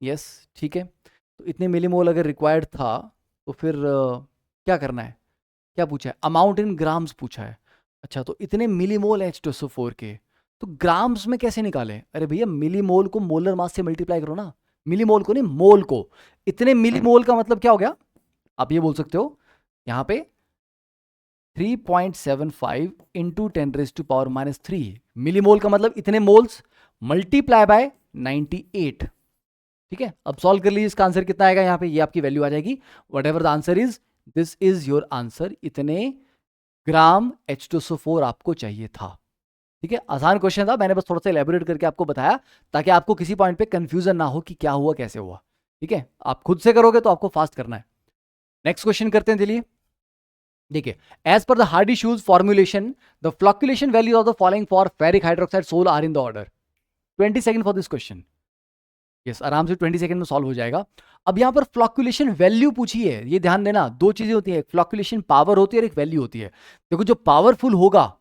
यस, ठीक है, तो इतने मिलीमोल अगर रिक्वायर्ड था तो फिर क्या करना है? क्या पूछा है? अमाउंट इन ग्राम्स पूछा है। अच्छा, तो इतने मिलीमोल H2SO4 के तो ग्राम्स में कैसे निकालें? अरे भैया मिलीमोल को मोलर मास से मल्टीप्लाई करो ना, मिलीमोल को नहीं, मोल को। इतने मिलीमोल का मतलब क्या हो गया? आप ये बोल सकते हो यहां पे 3.75 इंटू 10⁻³ मिलीमोल का मतलब इतने मोल्स मल्टीप्लाई बाय 98। ठीक है, अब सॉल्व कर लीजिए, इसका आंसर कितना आएगा? यहां पे ये आपकी वैल्यू आ जाएगी, what ever the answer is, this is your answer. इतने ग्राम H2SO4 आपको चाहिए था। ठीक है, आसान क्वेश्चन था, मैंने बस थोड़ा सा एलैबोरेट करके आपको बताया ताकि आपको किसी पॉइंट पे कंफ्यूजन ना हो कि क्या हुआ कैसे हुआ। ठीक है, आप खुद से करोगे तो आपको फास्ट करना है। नेक्स्ट क्वेश्चन करते हैं, चलिए देखिए। एज पर द हार्डी शूज formulation the fluctuation value of the following for ferric hydroxide sol are in the order. 20 second for this question. Yes, आराम से 20 सेकंड में सॉल्व हो जाएगा। अब यहां पर फ्लक्चुएशन वैल्यू पूछी है, ये ध्यान देना, दो चीजें होती है, एक फ्लक्चुएशन पावर होती है और एक वैल्यू होती है। देखो जो पावरफुल होगा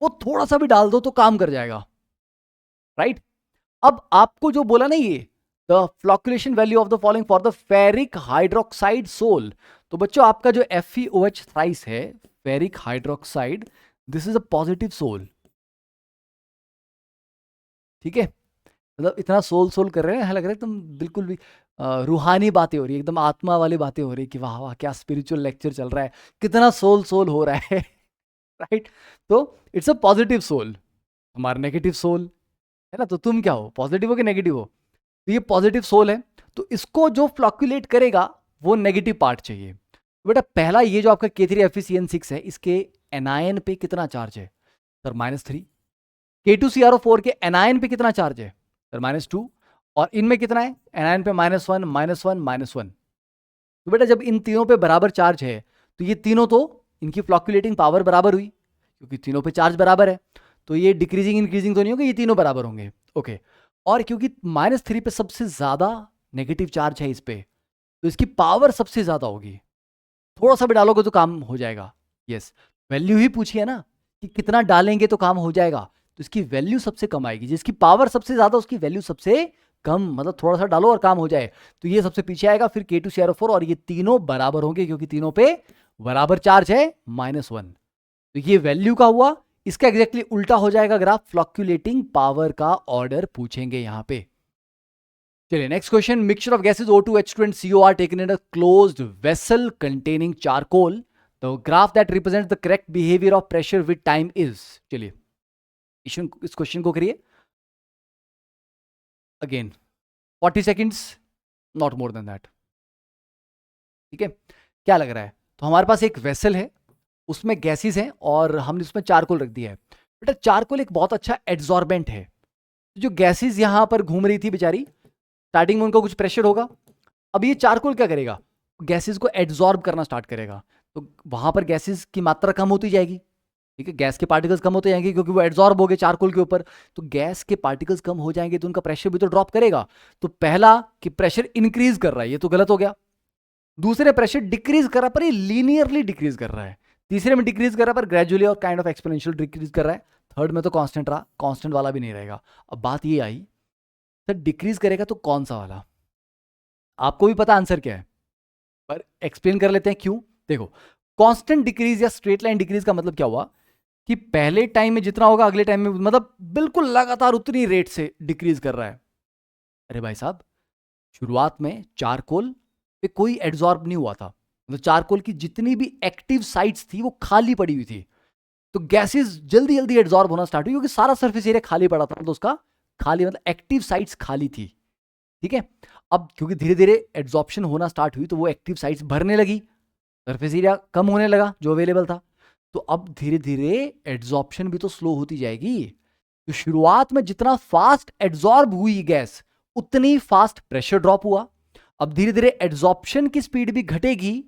वो थोड़ा सा भी डाल दो तो काम कर जाएगा, राइट? अब आपको जो बोला ना ये the fluctuation value of the following for the ferric hydroxide sol, तो बच्चों आपका जो FeOH थ्राइस है ferric hydroxide, this is a positive sol. ठीक है, मतलब इतना सोल सोल कर रहे हैं, लग रहा है एकदम बिल्कुल भी रूहानी बातें हो रही है, एकदम आत्मा वाली बातें हो रही है कि वाह वाह क्या स्पिरिचुअल लेक्चर चल रहा है, कितना सोल सोल हो रहा है। राइट? तो इट्स अ पॉजिटिव सोल, हमारा नेगेटिव सोल है ना, तो तुम क्या हो, पॉजिटिव हो कि नेगेटिव हो? तो ये पॉजिटिव सोल है, तो इसको जो फ्लक्चुएट करेगा वो नेगेटिव पार्ट चाहिए। तो बेटा पहला ये जो आपका K3FeCN6 है, इसके एनायन पे कितना चार्ज है? सर -3। K2CrO4 के एनायन पे कितना चार्ज है? सर -2। और इनमें कितना है? एनायन पे -1 -1 -1। तो बेटा जब इन तीनों पे बराबर चार्ज है तो ये तीनों तो इनकी फ्लक्चुएटिंग पावर बराबर हुई, क्योंकि तीनों पे चार्ज बराबर है, तो ये डिक्रीजिंग इंक्रीजिंग तो नहीं होगा, ये तीनों बराबर होंगे। ओके, और क्योंकि -3 पे सबसे ज्यादा नेगेटिव चार्ज है इस पे, तो इसकी पावर सबसे ज्यादा होगी, थोड़ा सा भी डालोगे तो काम हो जाएगा। यस, वैल्यू ही पूछी है ना कि कितना डालेंगे तो काम हो जाएगा, तो इसकी वैल्यू सबसे कम आएगी, जिसकी पावर सबसे ज्यादा उसकी वैल्यू सबसे कम, मतलब थोड़ा सा डालो और काम हो जाए, तो ये सबसे पीछे आएगा, फिर K2CrO4, और ये तीनों बराबर होंगे क्योंकि तीनों पे बराबर चार्ज है -1। तो ये वैल्यू का हुआ, इसका एग्जैक्टली उल्टा हो जाएगा अगर आप फ्लक्चुएटिंग पावर का ऑर्डर पूछेंगे यहां पे। चलिए next question, mixture of gases O2, H2 and CO are taken in a closed vessel containing charcoal, the graph that represent the correct behaviour of pressure with time is. चलिए इस question को करिए again 40 seconds, not more than that. ठीक है, क्या लग रहा है? तो हमारे पास एक वेसल है, उसमें गैसेस हैं और हमने उसमें चारकोल रख दिया है। बेटा चारकोल एक बहुत अच्छा एड्सॉर्बेंट है। जो गैसेस यहां पर घूम रही थी बेचारी, स्टार्टिंग में उनका कुछ प्रेशर होगा, अब ये चारकोल क्या करेगा? गैसेस को एड्सॉर्ब करना स्टार्ट करेगा, तो वहां पर गैसेस की मात्रा कम होती जाएगी। ठीक है, गैस के पार्टिकल्स कम होते जाएंगे क्योंकि वो एड्सॉर्ब हो गए चारकोल के ऊपर। तो गैस के पार्टिकल्स कम हो जाएंगे तो उनका प्रेशर भी तो ड्रॉप करेगा। तो पहला कि प्रेशर इंक्रीज कर रहा है, ये तो गलत हो गया। दूसरे प्रेशर डिक्रीज कर रहा है, पर ये लीनियरली डिक्रीज कर रहा है। तीसरे में डिक्रीज कर रहा है पर ग्रेजुअली और काइंड ऑफ एक्सपोनेंशियल डिक्रीज कर रहा है। थर्ड में तो कांस्टेंट रहा, कांस्टेंट वाला भी नहीं रहेगा। अब बात ये आई, सर डिक्रीज करेगा तो कौन सा वाला? आपको भी पता आंसर क्या है, पर एक्सप्लेन कर लेते हैं क्यों। देखो, कांस्टेंट डिक्रीज या स्ट्रेट लाइन डिक्रीज का मतलब क्या हुआ कि पहले टाइम में जितना होगा अगले टाइम में मतलब बिल्कुल लगातार उतनी रेट से डिक्रीज कर रहा है। अरे भाई साहब, शुरुआत में चारकोल पे कोई एड्सॉर्ब नहीं हुआ था, मतलब चारकोल की जितनी भी एक्टिव साइट्स थी वो खाली पड़ी हुई थी। तो गैसेस जल्दी जल्दी एड्सॉर्ब होना स्टार्ट हुई क्योंकि सारा सरफेस एरिया खाली पड़ा था, तो उसका खाली मतलब एक्टिव साइट्स खाली थी। ठीक है, अब क्योंकि धीरे धीरे एड्सॉर्प्शन होना स्टार्ट हुई तो वो एक्टिव साइट्स भरने लगी, सरफेस एरिया कम होने लगा जो अवेलेबल था। तो अब धीरे धीरे एड्सॉर्प्शन भी तो स्लो होती जाएगी। तो शुरुआत में जितना फास्ट एड्सॉर्ब हुई गैस उतनी फास्ट प्रेशर ड्रॉप हुआ। अब धीरे धीरे एड्सॉर्प्शन की स्पीड भी घटेगी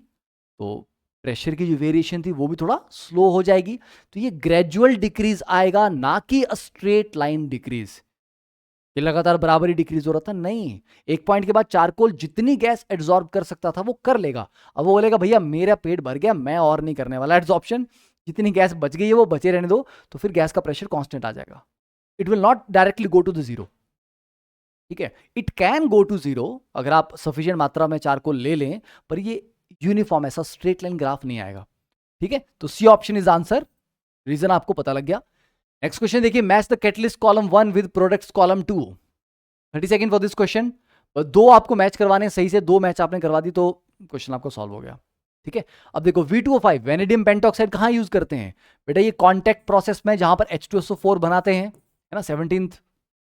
तो प्रेशर की जो वेरिएशन थी वो भी थोड़ा स्लो हो जाएगी। तो ये ग्रेजुअल डिक्रीज आएगा, ना कि स्ट्रेट लाइन डिक्रीज। ये लगातार बराबर ही डिक्रीज हो रहा था, नहीं। एक पॉइंट के बाद चारकोल जितनी गैस एड्सॉर्ब कर सकता था वो कर लेगा। अब वो बोलेगा भैया मेरा पेट भर गया, मैं और नहीं करने वाला एड्सॉर्प्शन, जितनी गैस बच गई है वो बचे रहने दो। तो फिर गैस का प्रेशर कांस्टेंट आ जाएगा, it will not directly go to the zero. ठीक है, it can go to zero अगर आप सफिशिएंट मात्रा में चारकोल ले लें, पर ये यूनिफॉर्म ऐसा स्ट्रेट लाइन ग्राफ नहीं आएगा। ठीक है, तो C option is answer, reason आपको पता लग गया। नेक्स्ट क्वेश्चन देखिए, match the catalyst column 1 with products column 2। 30 second for this question. दो आपको मैच करवाने सही से, दो मैच आपने करवा दी तो क्वेश्चन आपको सॉल्व हो गया। ठीक है, अब देखो V2O5 वेनेडियम पेंटॉक्साइड कहां यूज करते हैं? बेटा ये कॉन्टैक्ट प्रोसेस में जहां पर H2SO4 बनाते हैं, है ना, 17th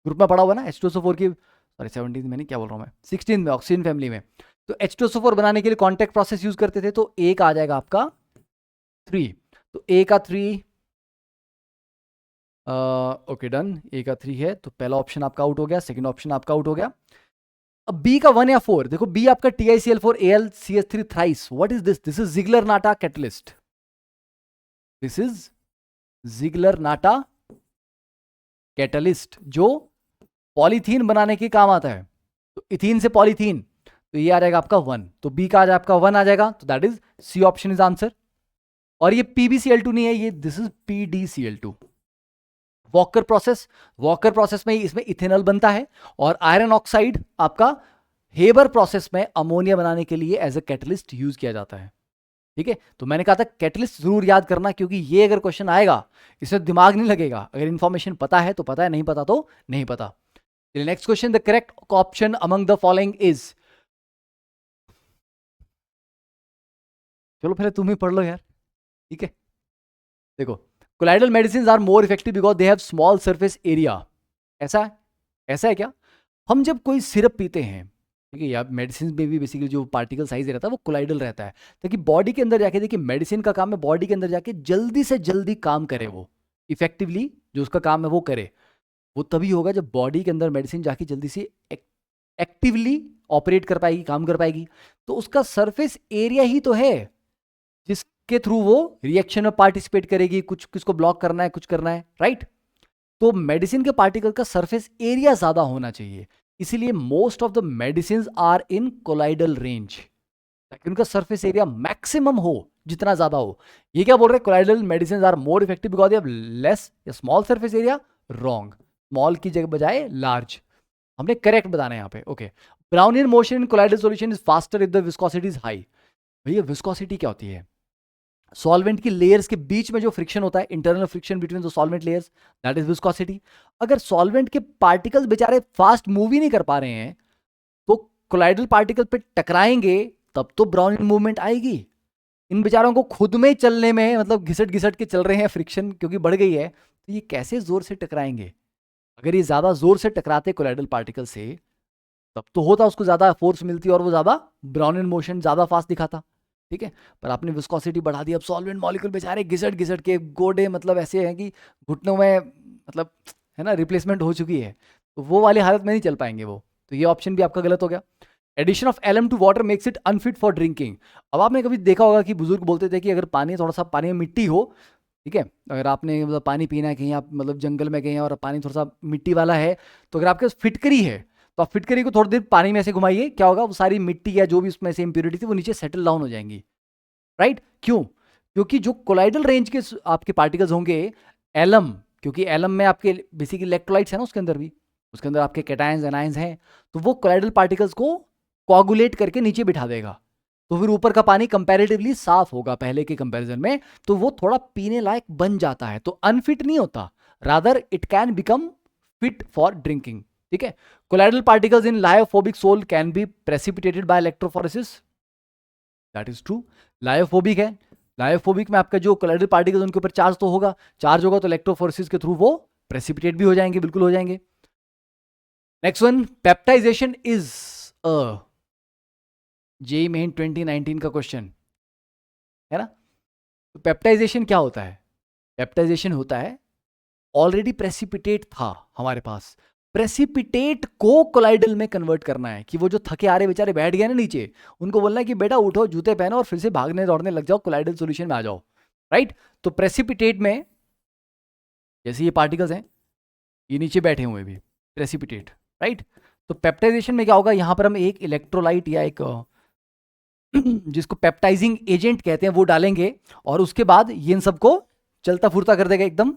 ग्रुप में पढ़ा हुआ ना H2SO4 की, सॉरी 17th में नहीं, क्या बोल रहा हूं मैं, 16th में ऑक्सीजन फैमिली में। तो H2SO4 बनाने के लिए कॉन्टैक्ट प्रोसेस यूज करते थे, तो ए का आ जाएगा आपका 3। तो ए का 3, ओके डन, ए का 3 है तो पहला ऑप्शन आपका आउट हो गया, सेकंड ऑप्शन आपका आउट हो गया। अब बी का 1 या 4, देखो बी आपका TiCl4Al thrice, what is this? This is Ziggler NATA catalyst, this is Ziggler NATA catalyst जो पॉलीथीन बनाने के काम आता है। तो इथीन से पॉलीथीन, तो ये आ जाएगा आपका 1, तो बी का आपका 1 आ जाएगा, तो that is C option is answer. और ये PbCl2 नहीं है, ये this is PdCl2। Wacker process, Wacker process में इसमें इथेनॉल बनता है, और आयरन ऑक्साइड आपका हेबर प्रोसेस में अमोनिया बनाने के लिए एज ए कैटलिस्ट यूज किया जाता है। ठीक है, तो मैंने कहा था कैटलिस्ट जरूर याद करना, क्योंकि ये अगर क्वेश्चन आएगा इसमें दिमाग नहीं लगेगा, अगर इंफॉर्मेशन पता है तो पता है, नहीं पता तो नहीं पता। Next question, the correct option among the following is, चलो पहले तुम ही पढ़ लो यार। ठीक है, देखो, colloidal medicine are more effective because they have small surface area. ऐसा है, ऐसा है क्या? हम जब कोई सिरप पीते हैं, ठीक है, या मेडिसिन में भी बेसिकली जो पार्टिकल साइज रहता है वो कोलाइडल रहता है, ताकि बॉडी के अंदर जाके, देखिए मेडिसिन का काम है बॉडी के अंदर जाके जल्दी से जल्दी काम करे, वो इफेक्टिवली जो उसका काम है वो करे। वो तभी होगा जब बॉडी के अंदर मेडिसिन जाके जल्दी से एक्टिवली ऑपरेट कर पाएगी, काम कर पाएगी। तो उसका सरफेस एरिया ही तो है जिसके थ्रू वो रिएक्शन में पार्टिसिपेट करेगी, कुछ किसको ब्लॉक करना है, कुछ करना है, राइट। तो मेडिसिन के पार्टिकल का सरफेस एरिया ज्यादा होना चाहिए, इसीलिए most of the medicine are in colloidal range, ताकि उनका सरफेस एरिया मैक्सिमम हो, जितना ज्यादा हो। ये क्या बोल रहे हैं, colloidal medicine are more effective because they have less या small surface area. Wrong, small की जगह बजाय लार्ज, हमने करेक्ट बताना है यहाँ पे। Okay, Brownian motion in colloidal solution is faster if the viscosity is high. भैया विस्कोसिटी क्या होती है? सॉल्वेंट की लेयर्स के बीच में जो फ्रिक्शन होता है, internal friction between the solvent layers, that is viscosity. अगर सॉल्वेंट के पार्टिकल्स बेचारे फास्ट मूव ही नहीं कर पा रहे हैं, कोलाइडल पार्टिकल पे टकराएंगे तब तो ब्राउनिंग मूवमेंट आएगी। इन बेचारों को खुद में चलने में, मतलब घिसट घिसट के चल रहे हैं, फ्रिक्शन क्योंकि बढ़ गई है, तो ये कैसे जोर से टकराएंगे? अगर ये ज्यादा जोर से टकराते कोलाइडल पार्टिकल से तब तो होता, उसको ज्यादा फोर्स मिलती और वो ज्यादा ब्राउनिंग मोशन ज्यादा फास्ट दिखाता, ठीक है। पर आपने विस्कोसिटी बढ़ा दी, अब सॉल्वेंट मॉलिक्यूल बेचारे घिसट घिसट के गोडे मतलब ऐसे हैं कि घुटनों में, मतलब है ना, रिप्लेसमेंट हो चुकी है, तो वो वाली हालत में नहीं चल पाएंगे वो। तो ये ऑप्शन भी आपका गलत हो गया। Addition of alum to water makes it unfit for drinking. अब आपने कभी देखा होगा कि बुजुर्ग बोलते थे कि अगर पानी, थोड़ा सा पानी में मिट्टी हो, ठीक है, अगर आपने मतलब पानी पीना है कहीं, आप मतलब जंगल में गए हैं और पानी थोड़ा सा मिट्टी वाला है, तो अगर आपके पास फिटकरी है तो आप फिटकरी को थोड़ी देर पानी में ऐसे घुमाइए, क्या होगा, वो सारी मिट्टी या जो भी उसमें से इंप्योरिटी थी वो नीचे सेटल डाउन हो जाएंगी, राइट। क्यों? क्योंकि जो कोलाइडल रेंज के आपके पार्टिकल्स होंगे, एलम, क्योंकि एलम में आपके बेसिकली इलेक्ट्रोलाइट्स है ना, उसके अंदर भी, उसके अंदर आपके कैटायंस एनायंस हैं, तो वो कोलाइडल पार्टिकल्स को कोआगुलेट करके नीचे बिठा देगा, तो फिर ऊपर का पानी कंपैरेटिवली साफ होगा पहले के कंपैरिजन में, तो वो थोड़ा पीने लायक बन जाता है, तो अनफिट नहीं होता, rather it can become fit for drinking, ठीक है। Colloidal particles in lyophobic sol can B precipitated bye electrophoresis, that is true. Lyophobic है, लायोफोबिक में आपका जो कोलाइडल पार्टिकल्स उनके ऊपर चार्ज तो होगा, चार्ज होगा तो इलेक्ट्रोफोरेसिस के थ्रू वो प्रेसिपिटेट भी हो जाएंगे, बिल्कुल हो जाएंगे। Next one, peptization is a, JEE main 2019 का क्वेश्चन है ना। तो पेप्टाइजेशन क्या होता है? पेप्टाइजेशन होता है, ऑलरेडी प्रेसिपिटेट था हमारे पास, प्रेसिपिटेट को कोलाइडल में कन्वर्ट करना है, कि वो जो थके आ रहे बेचारे बैठ गए ना नीचे, उनको बोलना है कि बेटा उठो, जूते पहनो और फिर से भागने दौड़ने लग जाओ, कोलाइडल सॉल्यूशन में आ जाओ, राइट। तो प्रेसिपिटेट में जैसे ये पार्टिकल्स हैं, ये नीचे बैठे हुए भी प्रेसिपिटेट, राइट। तो पेप्टाइजेशन में क्या होगा, यहां पर हम एक इलेक्ट्रोलाइट या एक जिसको पेप्टाइजिंग एजेंट कहते हैं वो डालेंगे, और उसके बाद ये इन सबको चलता फुरता कर देगा एकदम,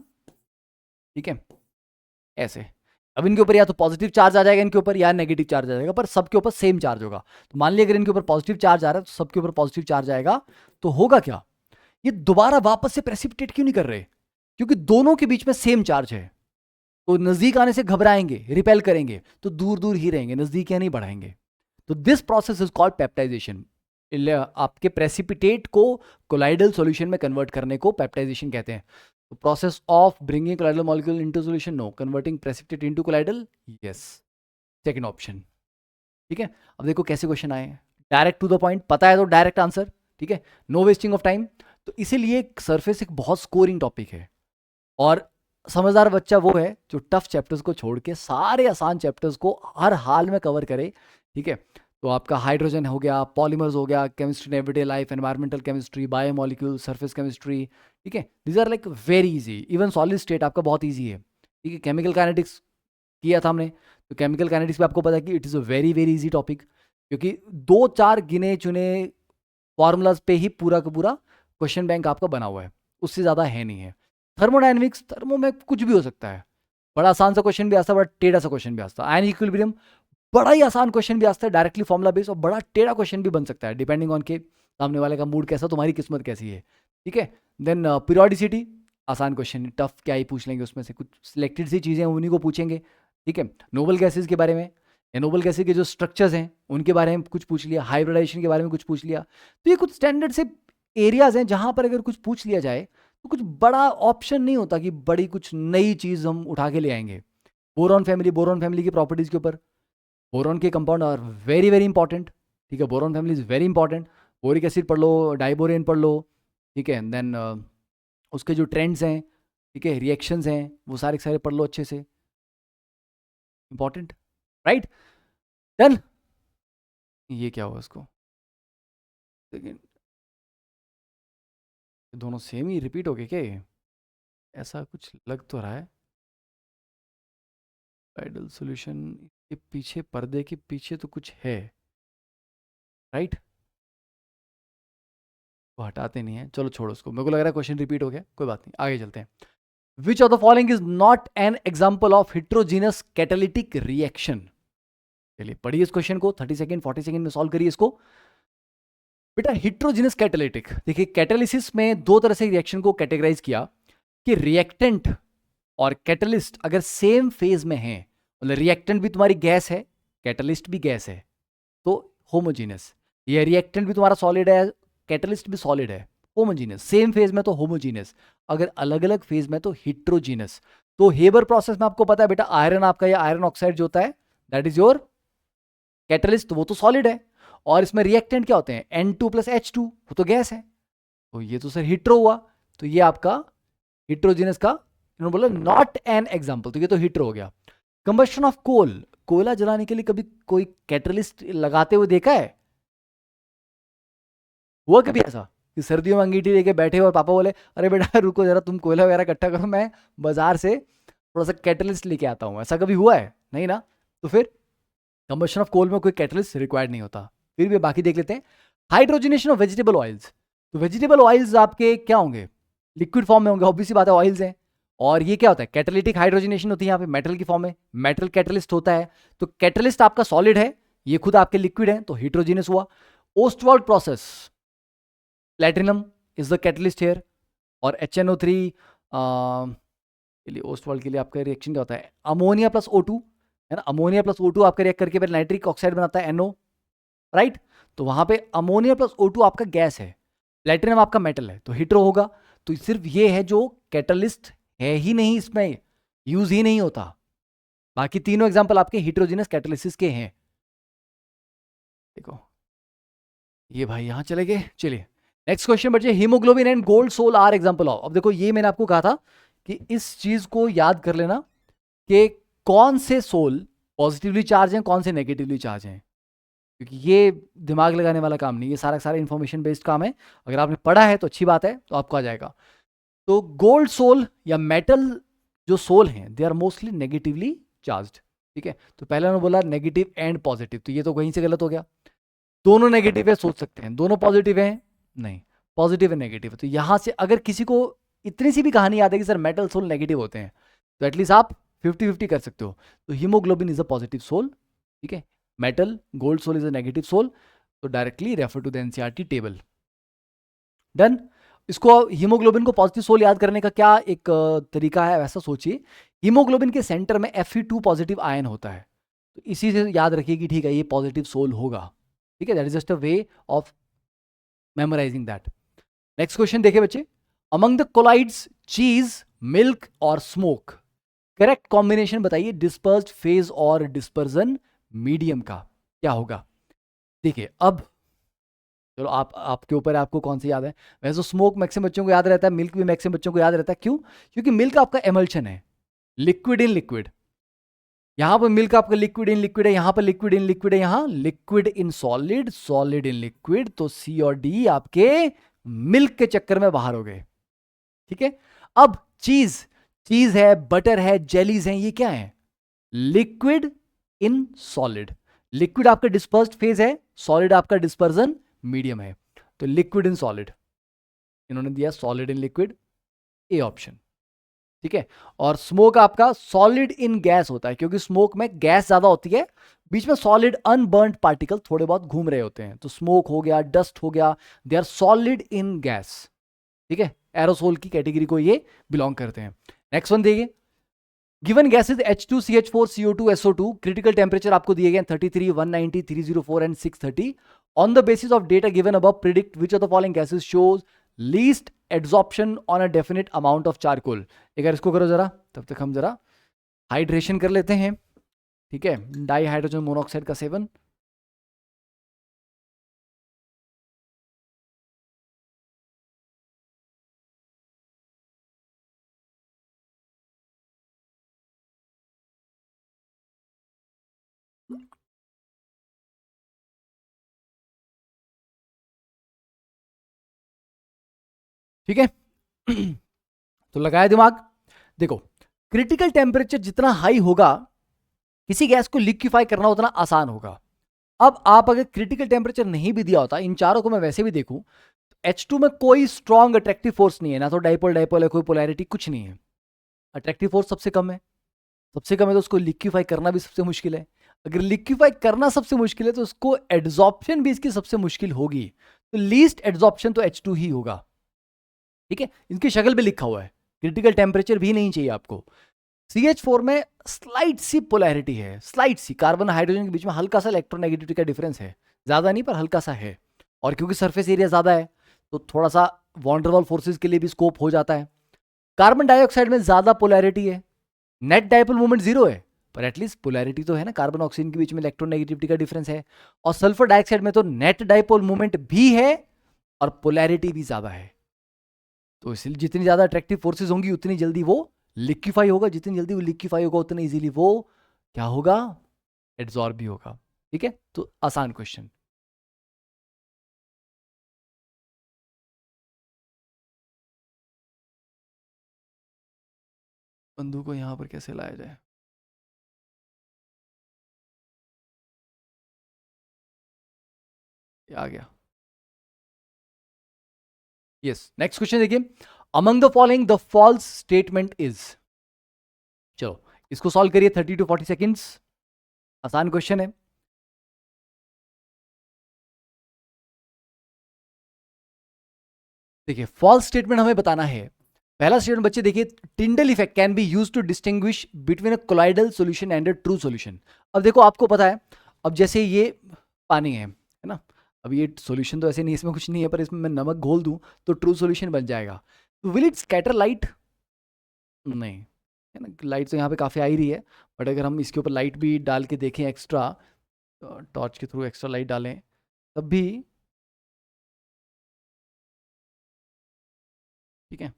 ठीक है, ऐसे। अब इनके ऊपर या तो पॉजिटिव चार्ज आ जाएगा इनके ऊपर, या नेगेटिव चार्ज आ जाएगा, पर सबके ऊपर सेम चार्ज होगा। तो मान लिया अगर इनके ऊपर पॉजिटिव चार्ज आ रहा है तो सबके ऊपर पॉजिटिव चार्ज आएगा, तो होगा क्या, ये दोबारा वापस से प्रेसिपिटेट क्यों नहीं कर रहे? क्योंकि दोनों के बीच में सेम चार्ज है, तो नजदीक आने से घबराएंगे, रिपेल करेंगे, तो दूर दूर ही रहेंगे, नजदीक या नहीं बढ़ाएंगे। तो this process is called peptization. आपके प्रेसिपिटेट को कोलाइडल सॉल्यूशन में कन्वर्ट करने को पेप्टाइजेशन कहते हैं। तो process of bringing colloidal molecule into solution, no. Converting precipitate into colloidal, yes, second option, ठीक है। अब देखो कैसे क्वेश्चन आए, डायरेक्ट टू द पॉइंट, पता है तो डायरेक्ट आंसर, ठीक है, नो वेस्टिंग ऑफ टाइम। तो इसीलिए सरफेस एक बहुत स्कोरिंग टॉपिक है, और समझदार बच्चा वो है जो टफ चैप्टर्स को छोड़ के सारे आसान चैप्टर्स को हर हाल में कवर करे, ठीक है। तो आपका हाइड्रोजन हो गया, पॉलीमर्स हो गया, chemistry in everyday life, environmental chemistry, biomolecule, surface chemistry, ठीक है, these are like very easy. Even solid state आपका बहुत इजी है, ठीक है। केमिकल काइनेटिक्स किया था हमने, तो केमिकल काइनेटिक्स में आपको पता है कि it is a very very easy topic, क्योंकि 2-4 गिने चुने फॉर्मूलाज पे ही पूरा का पूरा क्वेश्चन बैंक आपका बना हुआ है, उससे ज़्यादा है नहीं है। थर्मोडायनेमिक्स, थर्मो में कुछ भी हो सकता है, बड़ा आसान सा क्वेश्चन भी आता है, बड़ा टेढ़ा सा क्वेश्चन भी आता है। आयन इक्विलिब्रियम, बड़ा ही आसान क्वेश्चन भी आता है, डायरेक्टली फॉर्मुला बेस, और बड़ा टेढ़ा क्वेश्चन भी बन सकता है, डिपेंडिंग ऑन के सामने वाले का मूड कैसा, तुम्हारी किस्मत कैसी है, ठीक है। देन पीरियोडिसिटी, आसान क्वेश्चन, टफ क्या ही पूछ लेंगे, उसमें से कुछ सिलेक्टेड सी चीज़ें उन्हीं को पूछेंगे, ठीक है। नोबल गैसेज के बारे में, या नोबल गैसेज के जो स्ट्रक्चर्स हैं उनके बारे में कुछ पूछ लिया, हाइब्रिडाइजेशन के बारे में कुछ पूछ लिया। तो ये कुछ स्टैंडर्ड से एरियाज हैं जहां पर अगर कुछ पूछ लिया जाए तो कुछ बड़ा ऑप्शन नहीं होता कि बड़ी कुछ नई चीज़ हम उठा के ले आएंगे। बोरॉन फैमिली, बोरॉन फैमिली की प्रॉपर्टीज के ऊपर, बोरॉन के compound are very very important, ठीक है, boron family is very important. Boric acid पढ़ लो, डाइबोरेन पढ़ लो, ठीक है। देन उसके जो ट्रेंड्स हैं, ठीक है, रिएक्शंस हैं, वो सारे सारे पढ़ लो अच्छे से, इंपॉर्टेंट, राइट। डन। ये क्या हुआ इसको, लेकिन दोनों सेम ही रिपीट हो गए क्या ये? ऐसा कुछ लग तो रहा है। आइडल सॉल्यूशन के पीछे, पर्दे के पीछे तो कुछ है, राइट। वो हटाते नहीं है, चलो छोड़ो उसको, मेरे को लग रहा है क्वेश्चन रिपीट हो गया, कोई बात नहीं, आगे चलते हैं। Which of the following is not an example of heterogeneous catalytic reaction? चलिए पढ़िए इस क्वेश्चन को, 30 सेकंड 40 सेकंड में सॉल्व करिए इसको। बेटा हिट्रोजीनस कैटालिटिक, देखिए कैटालिसिस में दो तरह से रिएक्शन को कैटेगराइज किया, कि रिएक्टेंट और कैटलिस्ट अगर सेम फेज में हैं, मतलब रिएक्टेंट भी तुम्हारी गैस है, कैटलिस्ट भी गैस है, तो होमोजीनियस। ये रिएक्टेंट भी तुम्हारा सॉलिड है, कैटलिस्ट भी सॉलिड है, होमोजीनियस। सेम फेज में तो होमोजीनियस, अगर अलग अलग फेज में तो हिट्रोजीनियस। तो हेबर प्रोसेस में आपको पता है बेटा, आयरन आपका, या आयरन ऑक्साइड जो होता है दैट इज योर कैटलिस्ट, वो तो सॉलिड है। और इसमें रिएक्टेंट क्या होते हैं, N2 प्लस H2, वो तो गैस है। तो ये तो सर हिट्रो हुआ, तो ये आपका हिट्रोजीनियस का, इन्होंने बोला नॉट एन एग्जाम्पल, तो ये तो हिट्रो हो गया। कंबस्शन ऑफ कोल, कोयला जलाने के लिए कभी कोई कैटलिस्ट लगाते हुए देखा है? हुआ कभी ऐसा कि सर्दियों में अंगीठी लेके बैठे और पापा बोले अरे बेटा रुको जरा, तुम कोयला वगैरह इकट्ठा करो, मैं बाजार से थोड़ा सा कैटलिस्ट लेके आता हूँ, ऐसा कभी हुआ है? नहीं ना। तो फिर कंबशन ऑफ कोल में कोई कैटलिस्ट रिक्वायर्ड नहीं होता। फिर भी बाकी देख लेते हैं। हाइड्रोजनेशन ऑफ वेजिटेबल ऑयल्स, तो वेजिटेबल ऑयल्स आपके क्या होंगे, लिक्विड फॉर्म में होंगे, ऑब्वियस सी बात है, ऑयल्स हैं। और ये क्या होता है, कैटालिटिक हाइड्रोजनेशन होती है यहाँ पे, मेटल की फॉर्म में मेटल कैटलिस्ट होता है। तो कैटलिस्ट आपका सॉलिड है, ये खुद आपके लिक्विड है, तो हिट्रोजीनियस हुआ। Ostwald process, platinum is the catalyst here. और HNO3 के लिए, ओस्टवाल्ड के लिए आपका रिएक्शन क्या होता है, अमोनिया प्लस O2 है ना, अमोनिया प्लस O2 आपका रिएक्ट करके फिर नाइट्रिक ऑक्साइड बनाता है NO, राइट। तो वहां पे अमोनिया प्लस O2 आपका गैस है, प्लेटिनम आपका मेटल है, तो हिट्रो होगा। तो सिर्फ ये है जो कैटलिस्ट है ही नहीं, इसमें यूज ही नहीं होता। बाकी तीनों एग्जांपल आपके हिट्रोजिनस कैटलिसिस के हैं। देखो ये भाई यहां चले गए। चलिए नेक्स्ट क्वेश्चन बढ़िए। Haemoglobin and gold sol are example of. अब देखो ये मैंने आपको कहा था कि इस चीज को याद कर लेना कि कौन से सोल पॉजिटिवली चार्ज हैं, कौन से नेगेटिवली चार्ज हैं, क्योंकि ये दिमाग लगाने वाला काम नहीं, ये सारा इंफॉर्मेशन बेस्ड काम है। अगर आपने पढ़ा है तो अच्छी बात है, तो आपको आ जाएगा। तो गोल्ड सोल या मेटल जो सोल हैं they are mostly negatively charged, ठीक है। तो पहले उन्होंने बोला नेगेटिव एंड पॉजिटिव, तो ये तो कहीं से गलत हो गया। दोनों नेगेटिव है सोच सकते हैं, दोनों पॉजिटिव है नहीं, पॉजिटिव है नेगेटिव है। तो यहां से अगर किसी को इतनी सी भी कहानी याद है कि सर मेटल सोल नेगेटिव होते हैं, तो एटलीस्ट आप 50-50 कर सकते हो। तो haemoglobin is a positive sol, ठीक है। Metal gold sol is a negative sol, तो directly refer to the NCERT table. Done. इसको हीमोग्लोबिन को पॉजिटिव सोल याद करने का क्या एक तरीका है, वैसा सोचिए। हीमोग्लोबिन के सेंटर में Fe2 पॉजिटिव आयन होता है, तो इसी से याद रखिए कि ठीक है ये पॉजिटिव सोल होगा, ठीक है। That is just a way of memorising that. Next question देखिए बच्चे। Among the colloids cheese, milk और स्मोक, करेक्ट कॉम्बिनेशन बताइए डिस्पर्स्ड फेज और डिस्पर्जन मीडियम का क्या होगा। देखिए अब चलो आपके ऊपर है, आपको कौन सी याद है। वैसे तो स्मोक मैक्सिमम बच्चों को याद रहता है, मिल्क भी मैक्सिमम बच्चों को याद रहता है। क्यों? क्योंकि मिल्क आपका एमल्शन है, लिक्विड इन लिक्विड। यहां पर मिल्क आपका लिक्विड इन लिक्विड है, यहां पर लिक्विड इन लिक्विड है, यहां liquid in solid, solid in liquid. तो C और D आपके मिल्क के चक्कर में बाहर हो गए, ठीक है। अब चीज, चीज है, बटर है, जेलीज हैं, ये क्या है, लिक्विड इन सॉलिड। लिक्विड आपका डिस्पर्स्ड फेज है, सॉलिड आपका डिस्पर्जन मीडियम है। तो लिक्विड इन सॉलिड, इन्होंने दिया solid in liquid, A option, ठीक है। और स्मोक आपका सॉलिड इन गैस होता है, क्योंकि स्मोक में गैस ज्यादा होती है, बीच में सॉलिड अनबर्न्ड पार्टिकल थोड़े बहुत घूम रहे होते हैं। तो स्मोक हो गया, डस्ट हो गया, they are solid in gas, ठीक है। एरोसोल की कैटेगरी को ये बिलोंग करते हैं। नेक्स्ट वन देखिए। Given gases H2, CH4, CO2, SO2, critical temperature आपको दिए गए 33, 190, 304 and 630। On the basis of data given above predict which of the following gases shows least adsorption on a definite amount of charcoal. एक बार इसको करो जरा, तब तक हम जरा हाइड्रेशन कर लेते हैं, ठीक है। डाई हाइड्रोजन मोनोऑक्साइड का सेवन। ठीक है तो लगाया दिमाग। देखो क्रिटिकल टेम्परेचर जितना हाई होगा, किसी गैस को लिक्विफाई करना उतना आसान होगा। अब आप अगर क्रिटिकल टेम्परेचर नहीं भी दिया होता, इन चारों को मैं वैसे भी देखूं, H2 में कोई स्ट्रॉन्ग अट्रैक्टिव फोर्स नहीं है, ना तो डाइपोल डाइपोल है, कोई पोलैरिटी कुछ नहीं है। अट्रैक्टिव फोर्स सबसे कम है, सबसे कम है, तो उसको लिक्विफाई करना भी सबसे मुश्किल है। अगर लिक्विफाई करना सबसे मुश्किल है तो उसको एड्सॉर्प्शन भी इसकी सबसे मुश्किल होगी। तो लीस्ट एड्सॉर्प्शन तो H2 ही होगा, ठीक है। इनकी शक्ल भी लिखा हुआ है, क्रिटिकल टेम्परेचर भी नहीं चाहिए आपको। CH4 में स्लाइट सी पोलैरिटी है, स्लाइट सी, कार्बन हाइड्रोजन के बीच में हल्का सा इलेक्ट्रोनेगेटिविटी का डिफरेंस है, ज़्यादा नहीं पर हल्का सा है, और क्योंकि सरफेस एरिया ज़्यादा है तो थोड़ा सा वॉन्डरवॉल फोर्सेस के लिए भी स्कोप हो जाता है। कार्बन डाइऑक्साइड में ज़्यादा पोलैरिटी है, नेट डाइपोल मोमेंट जीरो है, पर एटलीस्ट पोलैरिटी तो है ना, कार्बन ऑक्सीजन के बीच में इलेक्ट्रोनेगेटिविटी का डिफरेंस है। और सल्फर डाइऑक्साइड में तो नेट डाइपोल मोमेंट भी है और पोलैरिटी भी ज़्यादा है। तो इसलिए जितनी ज़्यादा अट्रैक्टिव फोर्सेज होंगी उतनी जल्दी वो लिक्विफाई होगा, जितनी जल्दी वो लिक्विफाई होगा उतनी इजीली वो क्या होगा, एड्सॉर्ब भी होगा। ठीक है, तो आसान क्वेश्चन। बंदूक को यहां पर कैसे लाया जाए? ये आ गया। यस, नेक्स्ट क्वेश्चन देखिए, among the following the false statement is. चलो इसको सॉल्व करिए 30 to 40 सेकेंड्स, आसान क्वेश्चन है। देखिए फॉल्स स्टेटमेंट हमें बताना है। पहला स्टेटमेंट बच्चे देखिए, Tyndall effect can be use to distinguish between a colloidal solution and a true solution. अब देखो आपको पता है, अब जैसे ये पानी है ना, अब ये सॉल्यूशन तो ऐसे नहीं, इसमें कुछ नहीं है, पर इसमें मैं नमक घोल दूं तो ट्रू सॉल्यूशन बन जाएगा। तो विल इट स्कैटर लाइट? नहीं, है ना, लाइट तो यहाँ पे काफ़ी आ ही रही है, बट अगर हम इसके ऊपर लाइट भी डाल के देखें एक्स्ट्रा, टॉर्च के थ्रू एक्स्ट्रा लाइट डालें तब भी, ठीक है,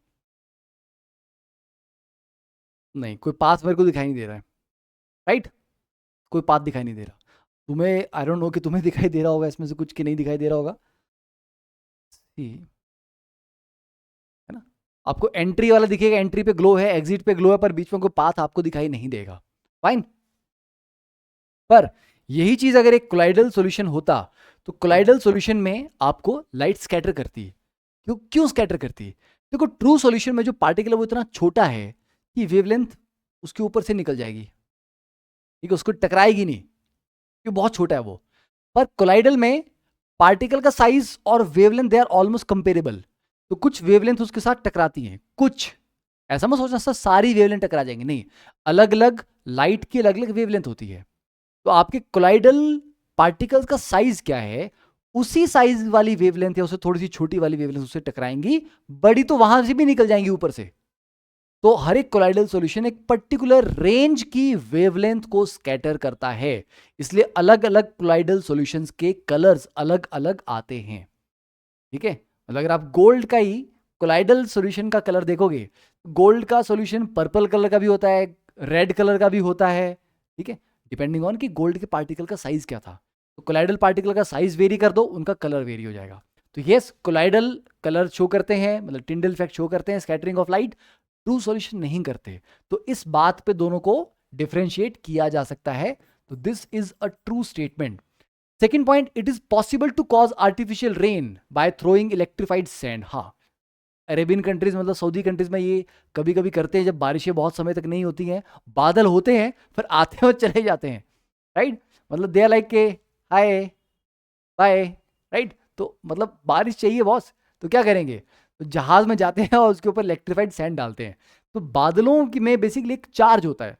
नहीं कोई पाथ मेरे को दिखाई नहीं दे रहा है, राइट, कोई पाथ दिखाई नहीं दे रहा। तुम्हें आई डोंट नो कि तुम्हें दिखाई दे रहा होगा इसमें से कुछ कि नहीं दिखाई दे रहा होगा। सी, है ना, आपको एंट्री वाला दिखेगा, एंट्री पे ग्लो है, एग्जिट पे ग्लो है, पर बीच में कोई पाथ आपको दिखाई नहीं देगा। फाइन, पर यही चीज अगर एक कोलाइडल सॉल्यूशन होता तो कोलाइडल सॉल्यूशन में आपको लाइट स्कैटर करती है। क्यों क्यों स्कैटर करती है? देखो ट्रू सॉल्यूशन में जो पार्टिकल है वो इतना छोटा है कि वेवलेंथ उसके ऊपर से निकल जाएगी, ठीक है, उसको टकराएगी नहीं, क्योंकि बहुत छोटा है वो। पर कोलाइडल में पार्टिकल का साइज और wavelength they are almost comparable, तो कुछ वेवलेंथ उसके साथ टकराती हैं, कुछ, ऐसा मत सोचना सर सारी वेवलेंथ टकरा जाएंगे, नहीं, अलग अलग लाइट की अलग अलग वेवलेंथ होती है। तो आपके कोलाइडल पार्टिकल्स का साइज क्या है, उसी साइज वाली वेवलेंथ या उससे थोड़ी सी छोटी वाली वेवलेंथ उससे टकराएंगी, बड़ी तो वहां से भी निकल जाएंगी ऊपर से। तो हर एक कोलाइडल सॉल्यूशन एक पर्टिकुलर रेंज की वेवलेंथ को स्कैटर करता है, इसलिए अलग अलग कोलाइडल सॉल्यूशंस के कलर्स अलग अलग आते हैं। ठीक है, मतलब अगर आप गोल्ड का ही कोलाइडल सॉल्यूशन का कलर देखोगे, गोल्ड का सॉल्यूशन पर्पल कलर का भी होता है, रेड कलर का भी होता है, ठीक है, डिपेंडिंग ऑन कि गोल्ड के पार्टिकल का साइज क्या था। तो कोलाइडल पार्टिकल का साइज वेरी कर दो, उनका कलर वेरी हो जाएगा। तो यस, कोलाइडल कलर शो करते हैं, मतलब टिंडल इफेक्ट शो करते हैं, scattering of light, true solution नहीं करते। तो इस बात पे दोनों को डिफरेंशिएट किया जा सकता है। तो this is a true statement. Second point, it is possible to cause artificial rain by throwing electrified sand. हाँ, अरेबियन कंट्रीज मतलब सऊदी कंट्रीज में ये कभी कभी करते हैं, जब बारिशें बहुत समय तक नहीं होती हैं, बादल होते हैं फिर आते हैं और चले जाते हैं, राइट, मतलब दे आर लाइक के हाय बाय, राइट, तो मतलब बारिश चाहिए बॉस, तो क्या करेंगे, तो जहाज में जाते हैं और उसके ऊपर इलेक्ट्रिफाइड सैंड डालते हैं। तो बादलों की में बेसिकली एक चार्ज होता है,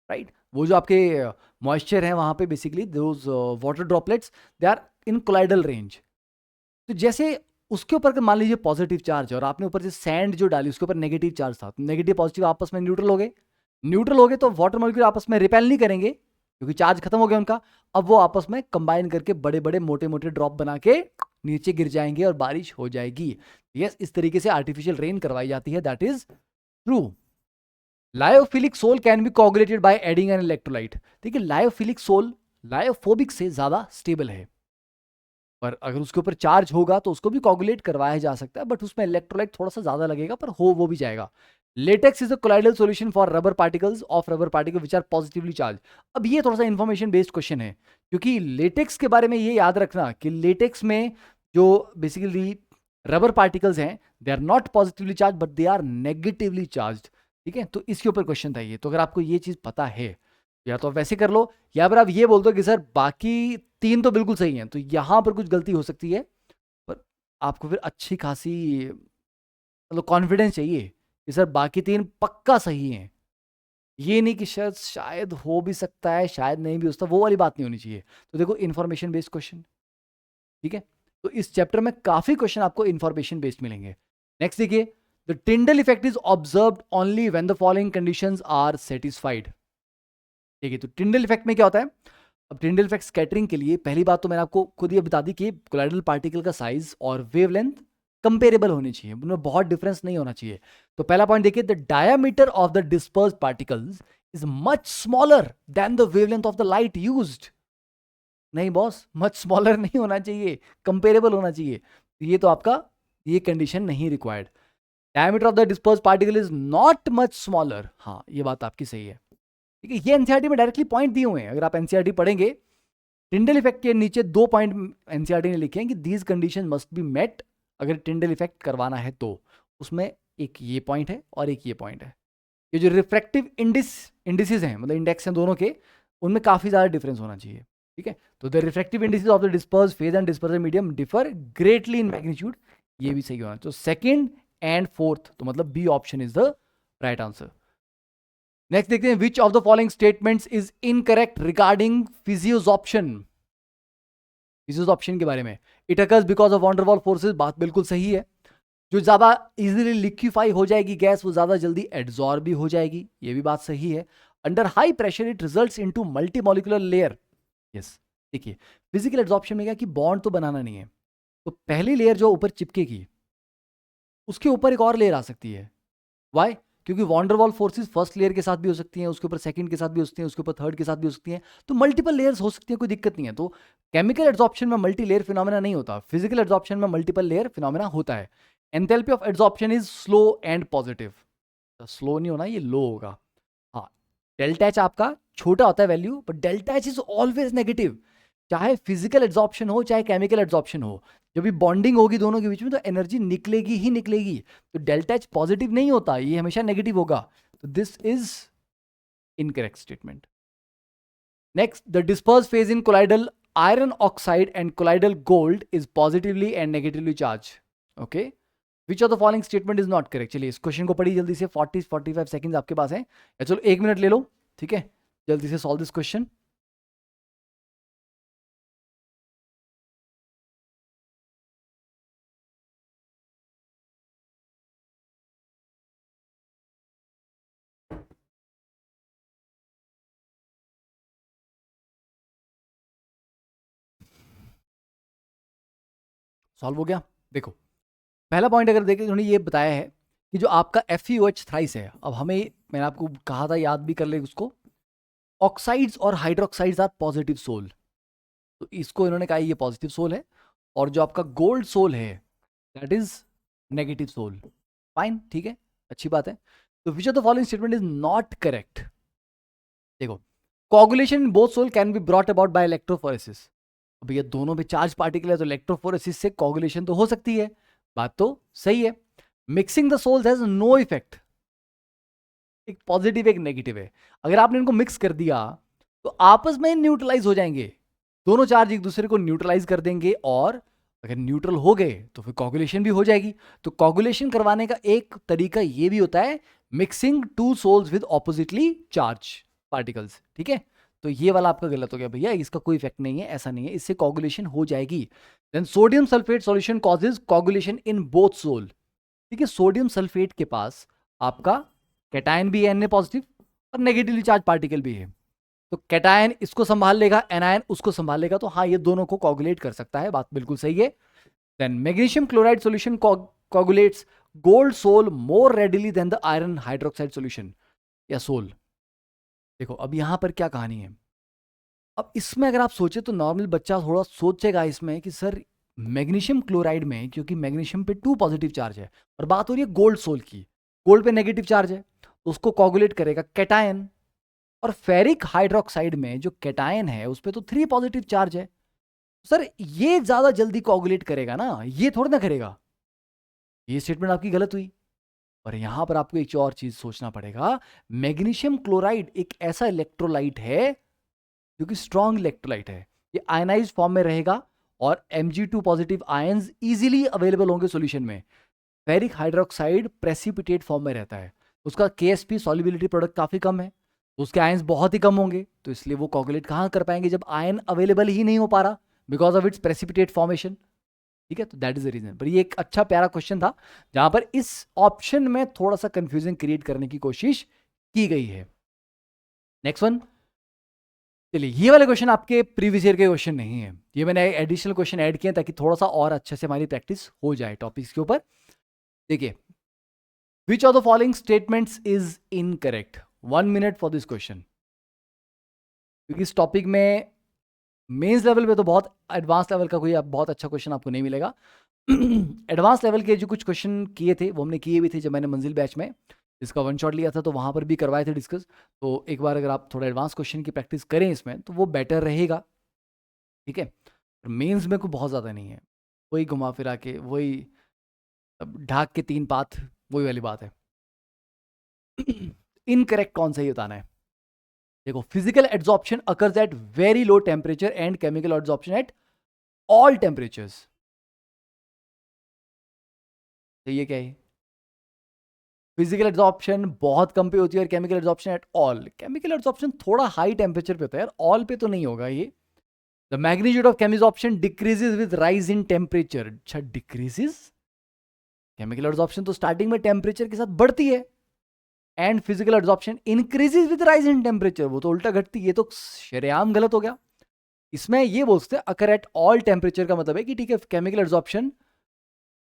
राइट, वो जो आपके मॉइस्चर है वहां पे basically those water droplets they are in colloidal range. तो जैसे उसके ऊपर मान लीजिए पॉजिटिव चार्ज है और आपने ऊपर से सैंड जो डाली उसके ऊपर नेगेटिव चार्ज था, नेगेटिव पॉजिटिव आपस में न्यूट्रल हो गए, न्यूट्रल हो गए तो वाटर मॉलिक्यूल आपस में रिपेल नहीं करेंगे क्योंकि चार्ज खत्म हो गया उनका। अब वो आपस में कंबाइन करके बड़े बड़े मोटे मोटे ड्रॉप बना के नीचे गिर जाएंगे और बारिश हो जाएगी। यस, इस तरीके से आर्टिफिशियल रेन करवाई जाती है, that is true. Lyophilic sol can B coagulated by adding an electrolyte. देखिए लायोफिलिक सोल लायोफोबिक से ज्यादा स्टेबल है, पर अगर उसके ऊपर चार्ज होगा तो उसको भी कोगुलेट करवाया जा सकता है, बट उसमें इलेक्ट्रोलाइट थोड़ा सा ज्यादा लगेगा, पर हो वो भी जाएगा। Latex is a colloidal solution for rubber particles of rubber particle which are positively charge. अब ये थोड़ा सा इंफॉर्मेशन बेस्ड क्वेश्चन है, क्योंकि लेटेक्स के बारे में ये याद रखना कि लेटेक्स में जो बेसिकली रबर पार्टिकल्स हैं they are not positively charge but they are negatively charge. ठीक है, तो इसके ऊपर क्वेश्चन था ये, तो अगर आपको ये चीज पता है या तो आप वैसे कर लो, या फिर आप ये बोल दो कि सर बाकी तीन तो बिल्कुल सही हैं, तो यहां पर कुछ गलती हो सकती है, पर आपको फिर अच्छी खासी मतलब कॉन्फिडेंस चाहिए कि सर बाकी तीन पक्का सही हैं। ये नहीं कि शायद हो भी सकता है, शायद नहीं भी हो सकता, वो वाली बात नहीं होनी चाहिए। तो देखो इन्फॉर्मेशन बेस्ड क्वेश्चन, ठीक है। तो इस चैप्टर में काफी क्वेश्चन आपको इन्फॉर्मेशन बेस्ड मिलेंगे। नेक्स्ट देखिए, the Tyndall effect is observed only when the following conditions are satisfied. ठीक है, तो टिंडल इफेक्ट में क्या होता है? अब टिंडल इफेक्ट स्कैटरिंग के लिए पहली बात तो मैंने आपको खुद ये बता दी कि कोलाइडल पार्टिकल का साइज और वेवलेंथ कंपेरेबल होनी चाहिए, उनमें बहुत डिफरेंस नहीं होना चाहिए। तो पहला पॉइंट देखिए, the diameter of the disperse particles is much smaller than the wavelength of the light used. नहीं बॉस, मच स्मॉलर नहीं होना चाहिए, कंपेरेबल होना चाहिए। तो ये तो आपका ये कंडीशन नहीं required. Diameter of the disperse particle is not much smaller, हाँ ये बात आपकी सही है। ठीक है, ये एनसीईआरटी में डायरेक्टली पॉइंट दिए हुए हैं, अगर आप एनसीईआरटी पढ़ेंगे टिंडल इफेक्ट के नीचे 2 पॉइंट एनसीईआरटी ने लिखे हैं कि these condition must be met अगर टिंडल इफेक्ट करवाना है तो। उसमें एक ये पॉइंट है और एक ये पॉइंट है। ये जो रिफ्रैक्टिव इंडिसेस हैं, मतलब इंडेक्स हैं दोनों के, उनमें काफी ज्यादा डिफरेंस होना चाहिए। ठीक है, तो the refractive indices of the disperse phase and dispersion medium differ greatly in magnitude, ये भी सही होना। तो सेकंड एंड फोर्थ, तो मतलब B option is the right answer. Next देखते हैं, which of the following statements is incorrect regarding physisorption. Physisorption के बारे में, it occurs because of van der Waals forces, बात बिल्कुल सही है। जो ज्यादा इजीली लिक्विफाई हो जाएगी गैस, वो ज्यादा जल्दी एड्सॉर्ब भी हो जाएगी, ये भी बात सही है। Under high pressure it results into multimolecular layer, yes. देखिए फिजिकल एड्सॉर्प्शन में क्या कि बॉन्ड तो बनाना नहीं है, तो पहली लेयर जो ऊपर चिपकेगी उसके ऊपर एक और लेयर आ सकती है। वाई? क्योंकि वॉन्डरवॉल फोर्सेस फर्स्ट लेयर के साथ भी हो सकती हैं, उसके ऊपर सेकंड के साथ भी हो सकती हैं, उसके ऊपर थर्ड के साथ भी हो सकती हैं, तो मल्टीपल लेयर्स हो सकती हैं, कोई दिक्कत नहीं है। तो केमिकल एड्सॉर्प्शन में मल्टी लेयर फिनोमेना नहीं होता, फिजिकल एड्सॉर्प्शन में मल्टीपल लेयर फिनोमेना होता है। Enthalpy of adsorption is slow and positive, slow नहीं होना, ये लो होगा। हाँ, डेल्टा एच आपका छोटा होता है value, but delta H is always negative, चाहे फिजिकल एड्सॉर्प्शन हो चाहे केमिकल एड्सॉर्प्शन हो। जब भी बॉन्डिंग होगी दोनों के बीच में तो एनर्जी निकलेगी ही निकलेगी, तो डेल्टा एच पॉजिटिव नहीं होता, ये हमेशा नेगेटिव होगा। तो this is incorrect statement. Next, the disperse phase in colloidal iron oxide and colloidal gold is positively and negatively charge. Okay, which of the following statement is not correct. चलिए इस question को पढ़िए जल्दी से, 40-45 second आपके पास है, या चलो 1 मिनट ले लो, ठीक है, जल्दी से सॉल्व दिस क्वेश्चन। सॉल्व हो गया। देखो पहला पॉइंट अगर देखें, उन्होंने ये बताया है कि जो आपका FeOH थ्राइस है, अब हमें, मैंने आपको कहा था, याद भी कर ले उसको, ऑक्साइड्स और हाइड्रोक्साइड्स आर पॉजिटिव सोल, तो इसको इन्होंने कहा ये पॉजिटिव सोल है, और जो आपका गोल्ड सोल है that is negative sol. Fine, ठीक है, अच्छी बात है। तो which of the following statement is not correct. देखो, coagulation in both sol can be brought about by electrophoresis. अब ये दोनों पे चार्ज पार्टिकल है, तो इलेक्ट्रोफोरेसिस से कोगुलेशन तो हो सकती है, बात तो सही है। Mixing the sols has no effect, एक पॉजिटिव एक नेगेटिव है, अगर आपने इनको मिक्स कर दिया तो आपस में न्यूट्रलाइज हो जाएंगे, दोनों चार्ज एक दूसरे को न्यूट्रलाइज कर देंगे, और अगर न्यूट्रल हो गए तो फिर कोगुलेशन भी हो जाएगी। तो कोगुलेशन करवाने का एक तरीका ये भी होता है, mixing two sols with oppositely charge particles, ठीक है। तो ये वाला आपका गलत हो गया भैया, इसका कोई इफेक्ट नहीं है, ऐसा नहीं है, इससे कोगुलेशन हो जाएगी। Then sodium sulphate solution causes coagulation in both sol. ठीक है, सोडियम सल्फेट के पास आपका कैटायन भी है, Na पॉजिटिव, और नेगेटिवली चार्ज पार्टिकल भी है, तो कैटायन इसको संभाल लेगा, एनायन उसको संभाल लेगा, तो हाँ ये दोनों को कोगुलेट कर सकता है, बात बिल्कुल सही है। Then magnesium chloride solution coagulates gold sol more readily than the iron hydroxide solution या सोल। देखो अब यहां पर क्या कहानी है, अब इसमें अगर आप सोचे तो नॉर्मल बच्चा थोड़ा सोचेगा इसमें कि सर मैग्नीशियम क्लोराइड में, क्योंकि मैग्नीशियम पे 2 पॉजिटिव चार्ज है और बात हो रही है गोल्ड सोल की, गोल्ड पे नेगेटिव चार्ज है, तो उसको कोगुलेट करेगा कैटायन, और फेरिक हाइड्रोक्साइड में जो कैटायन है उस पर तो 3 पॉजिटिव चार्ज है, सर ये ज्यादा जल्दी कोगुलेट करेगा ना, ये थोड़ा ना करेगा। ये स्टेटमेंट आपकी गलत हुई। और यहां पर आपको एक और चीज सोचना पड़ेगा, मैग्नीशियम क्लोराइड एक ऐसा इलेक्ट्रोलाइट है जो कि स्ट्रॉन्ग इलेक्ट्रोलाइट है, ये आयनाइज फॉर्म में रहेगा, और Mg2 positive ions easily available होंगे सॉल्यूशन में। फेरिक हाइड्रोक्साइड प्रेसिपिटेट फॉर्म में रहता है, उसका KSP सॉल्युबिलिटी प्रोडक्ट काफी कम है, तो उसके आयंस बहुत ही कम होंगे, तो इसलिए वो कोगुलेट कहाँ कर पाएंगे जब आयन अवेलेबल ही नहीं हो पा रहा because of its precipitate formation. ठीक है, तो दैट इज द रीजन। पर ये एक अच्छा प्यारा क्वेश्चन था जहां पर इस ऑप्शन में थोड़ा सा कंफ्यूजन क्रिएट करने की कोशिश की गई है। नेक्स्ट वन, चलिए ये वाले क्वेश्चन आपके प्रीवियस ईयर के क्वेश्चन नहीं है, ये मैंने एडिशनल क्वेश्चन ऐड किए ताकि थोड़ा सा और अच्छे से हमारी प्रैक्टिस हो जाए टॉपिक्स के ऊपर। देखिए, which of the following statements is incorrect. 1 minute for this question, क्योंकि इस टॉपिक में मेंस लेवल पे तो बहुत एडवांस लेवल का कोई बहुत अच्छा क्वेश्चन आपको नहीं मिलेगा। एडवांस लेवल के जो कुछ क्वेश्चन किए थे वो हमने किए भी थे जब मैंने मंजिल बैच में इसका वन शॉट लिया था, तो वहाँ पर भी करवाए थे डिस्कस। तो एक बार अगर आप थोड़ा एडवांस क्वेश्चन की प्रैक्टिस करें इसमें तो वो बेटर रहेगा। ठीक है, मेंस में कोई बहुत ज़्यादा नहीं है, वही घुमा फिरा के वही ढाक के 3 पाथ, वही वाली बात है। इनकरेक्ट कौन सा ही बताना है। देखो, physical adsorption occurs at very low temperature and chemical adsorption at all temperatures. तो ये क्या है, फिजिकल एड्सॉर्प्शन बहुत कम पे होती है और chemical adsorption at all. Chemical adsorption थोड़ा हाई टेम्परेचर पे होता है यार, ऑल पे तो नहीं होगा ये। The magnitude of chemisorption decreases with rise in temperature. अच्छा, डिक्रीजेस, केमिकल एड्सॉर्प्शन तो स्टार्टिंग में टेम्परेचर के साथ बढ़ती है, and physical adsorption increases with rise in temperature, वो तो उल्टा घटती है। ये तो शरेआम गलत हो गया। इसमें ये बोलते हैं अकर एट ऑल टेम्परेचर का मतलब है कि ठीक है, केमिकल एड्सॉर्प्शन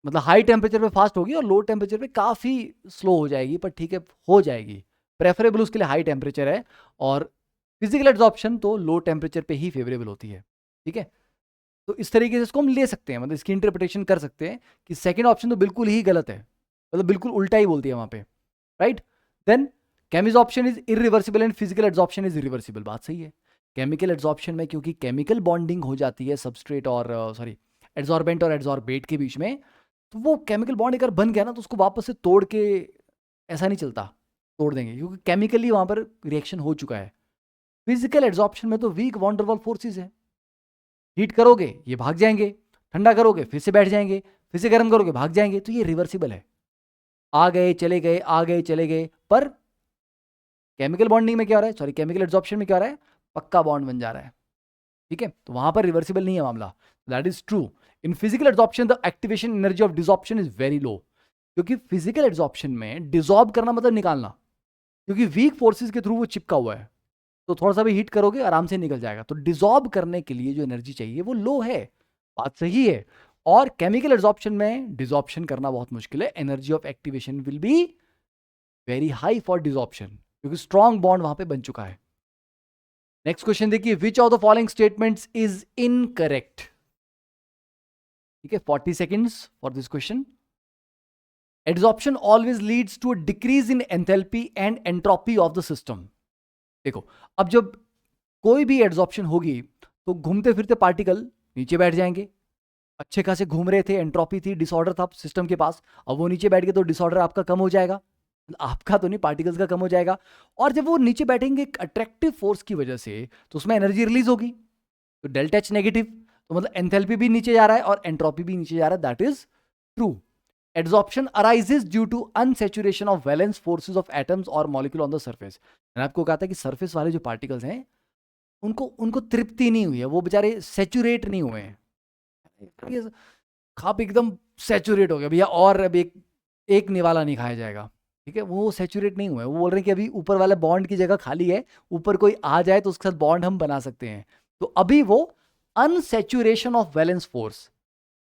मतलब हाई टेम्परेचर पे फास्ट होगी और लो टेम्परेचर पे काफ़ी स्लो हो जाएगी, पर ठीक है हो जाएगी। प्रेफरेबल उसके लिए हाई टेम्परेचर है, और फिजिकल एड्सॉर्प्शन तो लो टेम्परेचर पे ही फेवरेबल होती है। ठीक है, तो इस तरीके से इसको हम ले सकते हैं, मतलब इसकी इंटरप्रिटेशन कर सकते हैं कि सेकंड ऑप्शन तो बिल्कुल ही गलत है, मतलब बिल्कुल उल्टा ही बोलती है वहां पे, right. Then chemisorption is irreversible and physical adsorption is irreversible. बात सही है। केमिकल एड्सॉर्प्शन में क्योंकि केमिकल बॉन्डिंग हो जाती है सबस्ट्रेट और सॉरी एड्सॉर्बेंट और एड्सॉर्बेट के बीच में, तो वो केमिकल बॉन्ड अगर बन गया ना तो उसको वापस से तोड़ के ऐसा नहीं चलता, तोड़ देंगे क्योंकि केमिकली वहां पर रिएक्शन हो चुका है। फिजिकल एड्सॉर्प्शन में तो वीक वॉन्डरवॉल फोर्सेस है, हीट करोगे ये भाग जाएंगे, ठंडा करोगे फिर से बैठ जाएंगे, फिर से गर्म करोगे भाग जाएंगे, तो ये रिवर्सिबल है। आ गए चले गए, आ गए चले गए। पर केमिकल बॉन्डिंग में क्या हो रहा है, सॉरी केमिकल एड्सॉर्प्शन में क्या हो रहा है, पक्का बॉन्ड बन जा रहा है। ठीक है, तो वहां पर रिवर्सिबल नहीं है मामला, that is true. In physical adsorption the activation energy of desorption is very low, क्योंकि फिजिकल एड्सॉर्प्शन में डिसॉर्ब करना मतलब निकालना, क्योंकि वीक फोर्सेस के थ्रू वो चिपका हुआ है, तो थोड़ा सा भी हीट करोगे आराम से निकल जाएगा। तो डिसॉर्ब करने के लिए जो एनर्जी चाहिए वो लो है, बात सही है। और केमिकल एड्सॉर्प्शन में डिसॉर्प्शन करना बहुत मुश्किल है, energy of activation will be very high for desorption, क्योंकि स्ट्रॉन्ग बॉन्ड वहां पे बन चुका है। नेक्स्ट क्वेश्चन देखिए, which of the following statements is incorrect. ठीक है, 40 seconds for this question. Adsorption always leads to a decrease in enthalpy and entropy of the system. देखो, अब जब कोई भी एड्सॉर्प्शन होगी तो घूमते फिरते पार्टिकल नीचे बैठ जाएंगे, अच्छे खासे घूम रहे थे, एंट्रोपी थी, डिसऑर्डर था सिस्टम के पास, अब वो नीचे बैठ गए तो डिसऑर्डर आपका कम हो जाएगा, आपका तो नहीं पार्टिकल्स का कम हो जाएगा। और जब वो नीचे बैठेंगे एक अट्रैक्टिव फोर्स की वजह से तो उसमें एनर्जी रिलीज होगी, तो डेल्टा एच नेगेटिव, तो मतलब एंथैल्पी भी नीचे जा रहा है और एंट्रोपी भी नीचे जा रहा है, that is true. Adsorption arises due to unsaturation of valence forces of atoms और मॉलिक्यूल ऑन द सरफेस। मैंने आपको कहा था कि सरफेस वाले जो पार्टिकल्स हैं उनको उनको तृप्ति नहीं हुई है, वो बेचारे सैचुरेट नहीं हुए हैं, खाप एकदम सैचुरेट हो गया भैया और अब एक निवाला नहीं खाया जाएगा। ठीक है, वो सैचुरेट नहीं हुए, वो बोल रहे हैं कि अभी ऊपर वाले बॉन्ड की जगह खाली है, ऊपर कोई आ जाए तो उसके साथ बॉन्ड हम बना सकते हैं। तो अभी वो अनसैचुरेशन ऑफ वैलेंस फोर्स,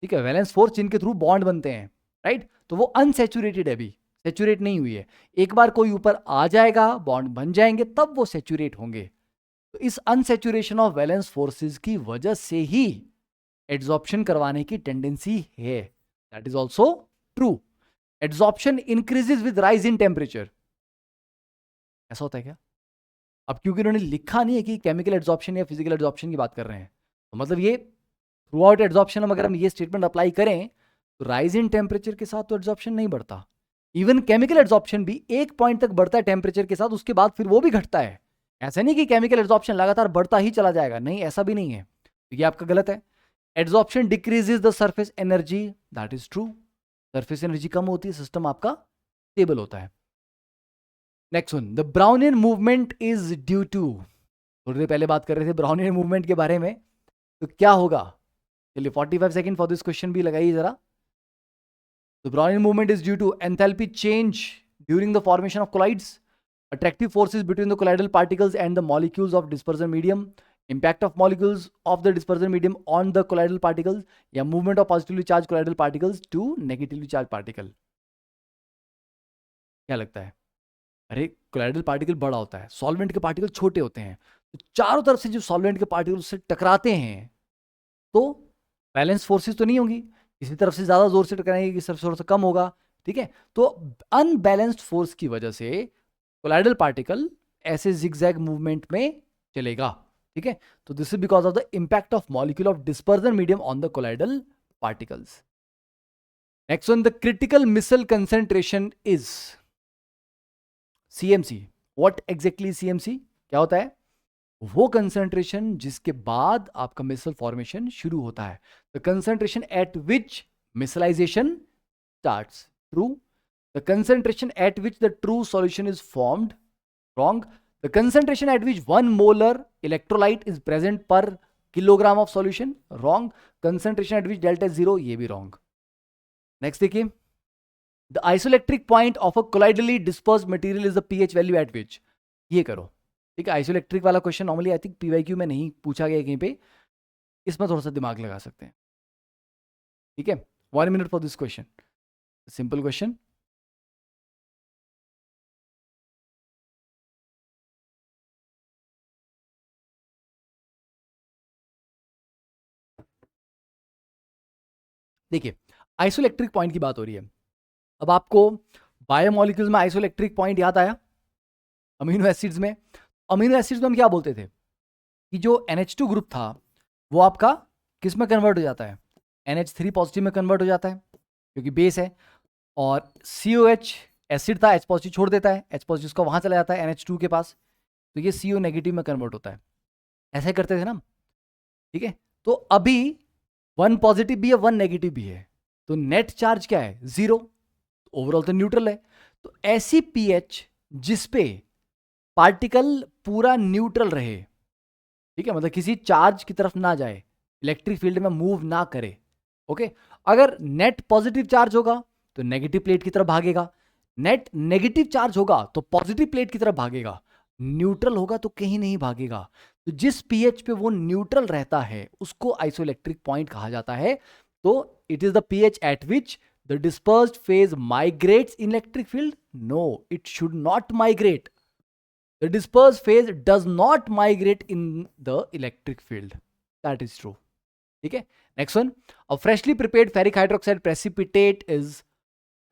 ठीक है, वैलेंस फोर्स जिनके थ्रू बॉन्ड बनते हैं, राइट, तो वो अनसैचुरेटेड है, अभी सैचुरेट नहीं हुई है। एक बार कोई ऊपर आ जाएगा, बॉन्ड बन जाएंगे, तब वो सैचुरेट होंगे। तो इस अनसैचुरेशन ऑफ वैलेंस फोर्सेस की वजह से ही एड्सॉर्प्शन करवाने की टेंडेंसी है, that is also true. Adsorption increases with rise in temperature, ऐसा होता है क्या? अब क्योंकि उन्होंने लिखा नहीं है कि केमिकल एड्सॉर्प्शन या फिजिकल एड्सॉर्प्शन की बात कर रहे हैं, तो मतलब ये थ्रू आउट एड्सॉर्प्शन अगर हम ये स्टेटमेंट अप्लाई करें तो राइज इन टेम्परेचर के साथ तो एड्सॉर्प्शन नहीं बढ़ता। इवन केमिकल एड्सॉर्प्शन भी एक पॉइंट तक बढ़ता है टेम्परेचर के साथ, उसके बाद फिर वो भी घटता है। ऐसा नहीं कि केमिकल एड्सॉर्प्शन लगातार बढ़ता ही चला जाएगा, नहीं, ऐसा भी नहीं है, तो ये आपका गलत है। Adsorption decreases the surface energy, that is true. Surface energy कम होती है, सिस्टम आपका स्टेबल होता है। Next one, the Brownian movement is due to, थोड़ी देर पहले बात कर रहे थे ब्राउनियन मूवमेंट के बारे में, तो क्या होगा? चलिए 45 सेकंड फॉर दिस क्वेश्चन भी लगाइए जरा. The Brownian movement is due to enthalpy change during the formation of colloids, attractive forces between the colloidal particles and the molecules of dispersion medium, impact of molecules of the dispersion medium on the colloidal particles, या movement of positively charged colloidal particles to negatively charged particle. क्या लगता है? अरे colloidal particle बड़ा होता है, solvent के particle छोटे होते हैं, तो चारों तरफ से जो solvent के particles से टकराते हैं तो बैलेंस फोर्सेस तो नहीं होंगी, किसी तरफ से ज्यादा जोर से टकराएंगे, किसी तरफ से कम होगा. ठीक है, तो अनबैलेंस्ड फोर्स की वजह से कोलाइडल पार्टिकल ऐसे जिगजैग मूवमेंट में चलेगा. ठीक है, तो this is because of the impact of molecule of dispersion medium on the colloidal particles. Next one, the critical micelle concentration is CMC. What exactly CMC क्या होता है? वो कंसेंट्रेशन जिसके बाद आपका मिसल फॉर्मेशन शुरू होता है. The concentration at which micellization starts. True. The concentration at which the true solution is formed, wrong. The concentration at which 1 molar electrolyte is present per kilogram of solution, wrong. Concentration at which delta is 0, ये भी wrong. Next देखिए, the isoelectric point of a colloidally dispersed material is the pH value at which. ये करो. ठीक है, isoelectric वाला question normally I think PYQ में नहीं पूछा गया कहीं पे, इसमें थोड़ा सा दिमाग लगा सकते हैं. ठीक है, 1 minute for this question, simple question. देखिए, आइसोइलेक्ट्रिक पॉइंट की बात हो रही है. अब आपको बायोमोलिक्यूल्स में आइसोइलेक्ट्रिक पॉइंट याद आया अमीनो एसिड्स में. अमीनो एसिड्स में हम क्या बोलते थे कि जो NH2 ग्रुप था वो आपका किस में कन्वर्ट हो जाता है? NH3 पॉजिटिव में कन्वर्ट हो जाता है क्योंकि बेस है, और COH एसिड था, H पॉजिटिव छोड़ देता है, H पॉजिटिव का वहां चला जाता है NH2 के पास, तो ये CO नेगेटिव में कन्वर्ट होता है. ऐसे करते थे ना. ठीक है, तो अभी 1 पॉजिटिव भी है 1 नेगेटिव भी है, तो नेट चार्ज क्या है? 0. ओवरऑल तो न्यूट्रल है. तो ऐसी पीएच जिस पे पार्टिकल पूरा न्यूट्रल रहे, ठीक है, मतलब किसी चार्ज की तरफ ना जाए, इलेक्ट्रिक फील्ड में मूव ना करे. ओके, अगर नेट पॉजिटिव चार्ज होगा तो नेगेटिव प्लेट की तरफ भागेगा, नेट नेगेटिव चार्ज होगा तो पॉजिटिव प्लेट की तरफ भागेगा, न्यूट्रल होगा तो कहीं नहीं भागेगा. तो जिस पीएच पे वो न्यूट्रल रहता है उसको आइसोइलेक्ट्रिक पॉइंट कहा जाता है. तो it is the pH at which the dispersed phase migrates in electric field. No, it should not migrate. The dispersed phase does not migrate in the electric field. That is true. ठीक है, next one, a freshly prepared ferric hydroxide precipitate is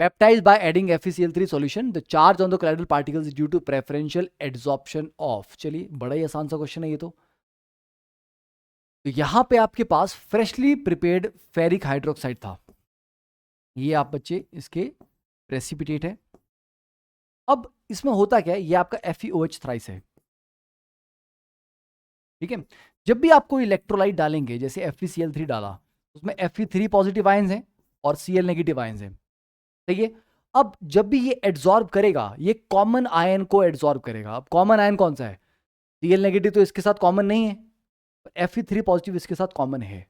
baptized by adding FeCl3 solution. The charge on the colloidal particles is due to preferential adsorption of. चलिए, बड़ा ही आसान सा question है ये तो यहां पे आपके पास फ्रेशली प्रिपेयर्ड फेरिक हाइड्रोक्साइड था, ये आप बच्चे इसके प्रेसिपिटेट है. अब इसमें होता क्या है, ये आपका FeOH थ्राइस है. ठीक है, जब भी आपको इलेक्ट्रोलाइट डालेंगे, जैसे FeCl3 डाला, उसमें Fe3 पॉजिटिव आयंस हैं और Cl नेगेटिव आयंस हैं. ठीक है, अब जब भी ये एड्सॉर्ब करेगा, ये कॉमन आयन को एड्सॉर्ब करेगा. अब कॉमन आयन कौन सा है? Cl नेगेटिव तो इसके साथ कॉमन नहीं है, Fe3 पॉजिटिव इसके साथ कॉमन है.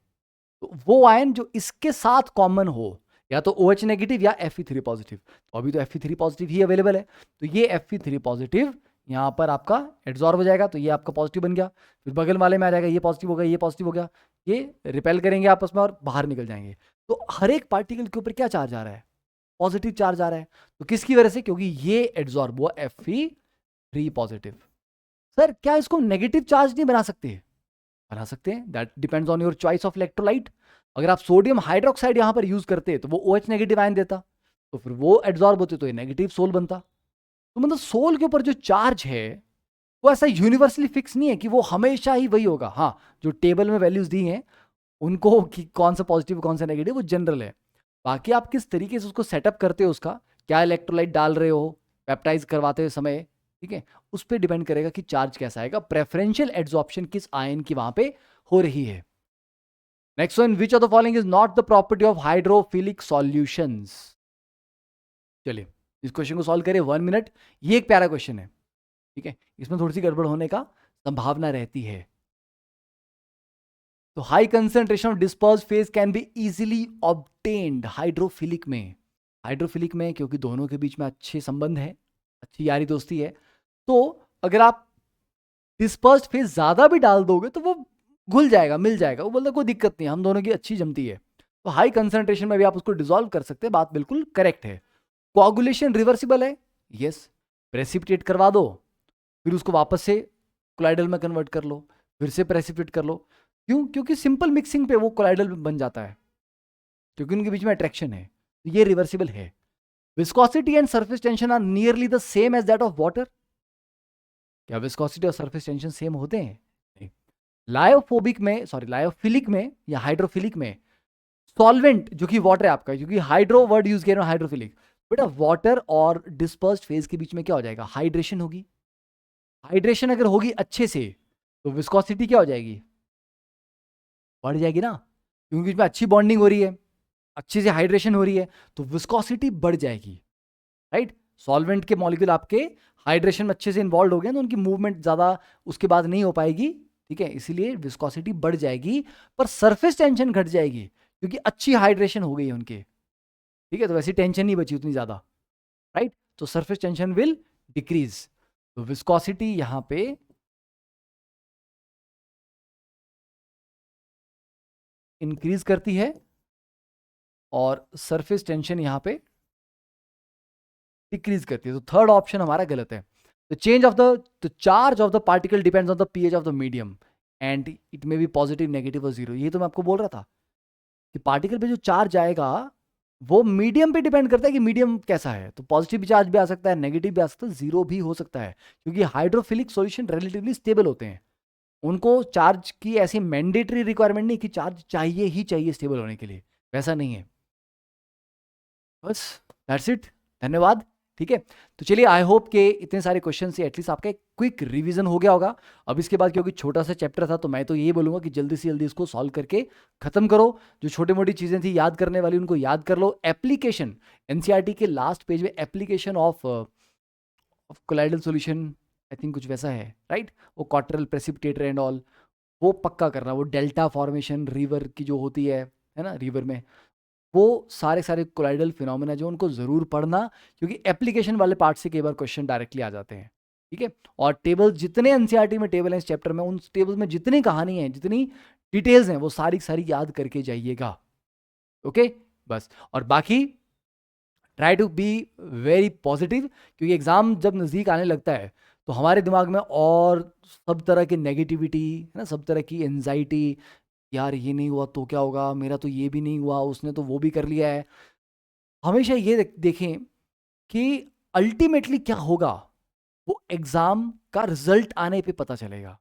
तो वो आयन जो इसके साथ कॉमन हो, या तो OH नेगेटिव या Fe3 पॉजिटिव. तो अभी तो Fe3 पॉजिटिव ही अवेलेबल है, तो ये Fe3 पॉजिटिव यहां पर आपका एड्सॉर्ब हो जाएगा, तो ये आपका पॉजिटिव बन गया. फिर बगल वाले में आ जाएगा, ये पॉजिटिव हो गया, ये पॉजिटिव हो गया, ये रिपेल करेंगे आपस में और बाहर निकल जाएंगे. तो हर एक पार्टिकल के ऊपर क्या चार्ज आ रहा है? पॉजिटिव चार्ज आ रहा है. तो किसकी वजह से? क्योंकि ये एड्सॉर्ब हुआ Fe3 पॉजिटिव. सर क्या इसको नेगेटिव चार्ज नहीं बना सकते? बना सकते हैं. That depends on your choice of electrolyte. अगर आप सोडियम हाइड्रोक्साइड यहां पर यूज करते तो वो OH नेगेटिव आयन देता, तो फिर वो एड्सॉर्ब होते तो ये नेगेटिव सोल बनता. तो मतलब सोल के ऊपर जो चार्ज है वो ऐसा यूनिवर्सली फिक्स नहीं है कि वो हमेशा ही वही होगा. हाँ, जो टेबल में वैल्यूज दी हैं उनको कि कौन सा पॉजिटिव कौन सा नेगेटिव वो जनरल है. बाकी आप किस तरीके से उसको सेटअप करते हो, उसका क्या इलेक्ट्रोलाइट डाल रहे हो पेप्टाइज करवाते हुए समय, ठीक है, उस पर डिपेंड करेगा कि चार्ज कैसा आएगा, प्रेफरेंशियल एड्सॉर्प्शन किस आयन की वहां पे हो रही है. Next one, which of the following is not the property of hydrophilic solutions. चलिए, इस क्वेश्चन को सॉल्व करें 1 मिनट। ये एक प्यारा क्वेश्चन है, ठीक है, इसमें थोड़ी सी गड़बड़ होने का संभावना रहती है। तो high concentration of disperse phase can be easily obtained hydrophilic में। हाइड्रोफिलिक में क्योंकि दोनों के बीच में अच्छे संबंध है, अच्छी यारी दोस्ती है, तो अगर आप डिस्पर्स्ड फेज ज्यादा भी डाल दोगे तो वो घुल जाएगा, मिल जाएगा। वो बोलता कोई दिक्कत नहीं, हम दोनों की अच्छी जमती है। तो हाई कंसेंट्रेशन में भी आप उसको डिसॉल्व कर सकते हैं, बात बिल्कुल करेक्ट है। कोआगुलेशन रिवर्सिबल है, यस। प्रेसिपिटेट करवा दो, फिर उसको वापस से कोलाइडल में कन्वर्ट कर लो, फिर से प्रेसिपिटेट कर लो। क्यों? क्योंकि सिंपल मिक्सिंग पे वो कोलाइडल बन जाता है, क्योंकि उनके बीच में अट्रैक्शन है। तो ये रिवर्सिबल है। Viscosity and surface tension are nearly the same as that of water. क्या विस्कोसिटी और सरफेस टेंशन सेम होते हैं? नहीं। लायोफोबिक में, सॉरी लायोफिलिक में या हाइड्रोफिलिक में सॉल्वेंट जो कि वाटर है आपका, क्योंकि हाइड्रो वर्ड यूज किया हाइड्रोफिलिक, बेटा वाटर और डिस्पर्स्ड फेज के बीच में क्या हो जाएगा? हाइड्रेशन होगी। हाइड्रेशन अगर होगी अच्छे से तो विस्कोसिटी क्या हो जाएगी? बढ़ जाएगी ना, क्योंकि इसमें अच्छी बॉन्डिंग हो रही है, अच्छे से हाइड्रेशन हो रही है, तो विस्कोसिटी बढ़ जाएगी, राइट। सॉल्वेंट के मॉलिक्यूल आपके हाइड्रेशन में अच्छे से इन्वॉल्व हो गए तो उनकी मूवमेंट ज्यादा उसके बाद नहीं हो पाएगी, ठीक है, इसीलिए विस्कोसिटी बढ़ जाएगी, पर सरफेस टेंशन घट जाएगी क्योंकि अच्छी हाइड्रेशन हो गई है उनके, ठीक है। तो वैसी टेंशन नहीं बची उतनी ज्यादा, राइट। तो सरफेस टेंशन विल डिक्रीज। तो विस्कोसिटी यहां पे इंक्रीज करती है और सरफेस टेंशन यहां पे डिक्रीज करती है। तो थर्ड ऑप्शन हमारा गलत है। The change of the charge of the particle depends on the pH of the medium and it may be positive, negative और जीरो। ये तो मैं आपको बोल रहा था कि पार्टिकल पे जो चार्ज आएगा वो मीडियम पे डिपेंड करता है कि मीडियम कैसा है। तो पॉजिटिव चार्ज भी आ सकता है, नेगेटिव भी आ सकता है, जीरो भी हो सकता है, क्योंकि हाइड्रोफिलिक सॉल्यूशन रिलेटिवली स्टेबल होते हैं। उनको चार्ज की ऐसी मैंडेटरी रिक्वायरमेंट नहीं कि चार्ज चाहिए ही चाहिए स्टेबल होने के लिए, वैसा नहीं है। बस दैट्स इट, धन्यवाद। ठीक है, तो चलिए आई होप के इतने सारे क्वेश्चन से एटलीस्ट आपका एक क्विक रिवीजन हो गया होगा। अब इसके बाद क्योंकि छोटा सा चैप्टर था तो मैं तो यही बोलूंगा कि जल्दी से जल्दी इसको सॉल्व करके खत्म करो। जो छोटी मोटी चीजें थी याद करने वाली उनको याद कर लो। एप्लीकेशन एनसीईआरटी के लास्ट पेज में application of colloidal solution I think कुछ वैसा है, राइट। वो क्वार्टरल प्रेसिपिटेटर एंड ऑल वो पक्का करना। वो डेल्टा फॉर्मेशन रिवर की जो होती है ना, रिवर में वो सारे सारे कोलाइडल फिनोमेना जो उनको जरूर पढ़ना, क्योंकि एप्लीकेशन वाले पार्ट से कई बार क्वेश्चन डायरेक्टली आ जाते हैं। ठीक है, और टेबल जितने एनसीईआरटी में टेबल हैं इस चैप्टर में, उन टेबल में जितनी कहानी है, जितनी डिटेल्स हैं, वो सारी सारी याद करके जाइएगा। ओके, बस। और बाकी try to be very positive, क्योंकि एग्जाम जब नज़दीक आने लगता है तो हमारे दिमाग में और सब तरह की नेगेटिविटी है ना, सब तरह की एंजाइटी, यार ये नहीं हुआ तो क्या होगा, मेरा तो ये भी नहीं हुआ, उसने तो वो भी कर लिया है। हमेशा ये देखें कि अल्टीमेटली क्या होगा वो एग्जाम का रिजल्ट आने पे पता चलेगा,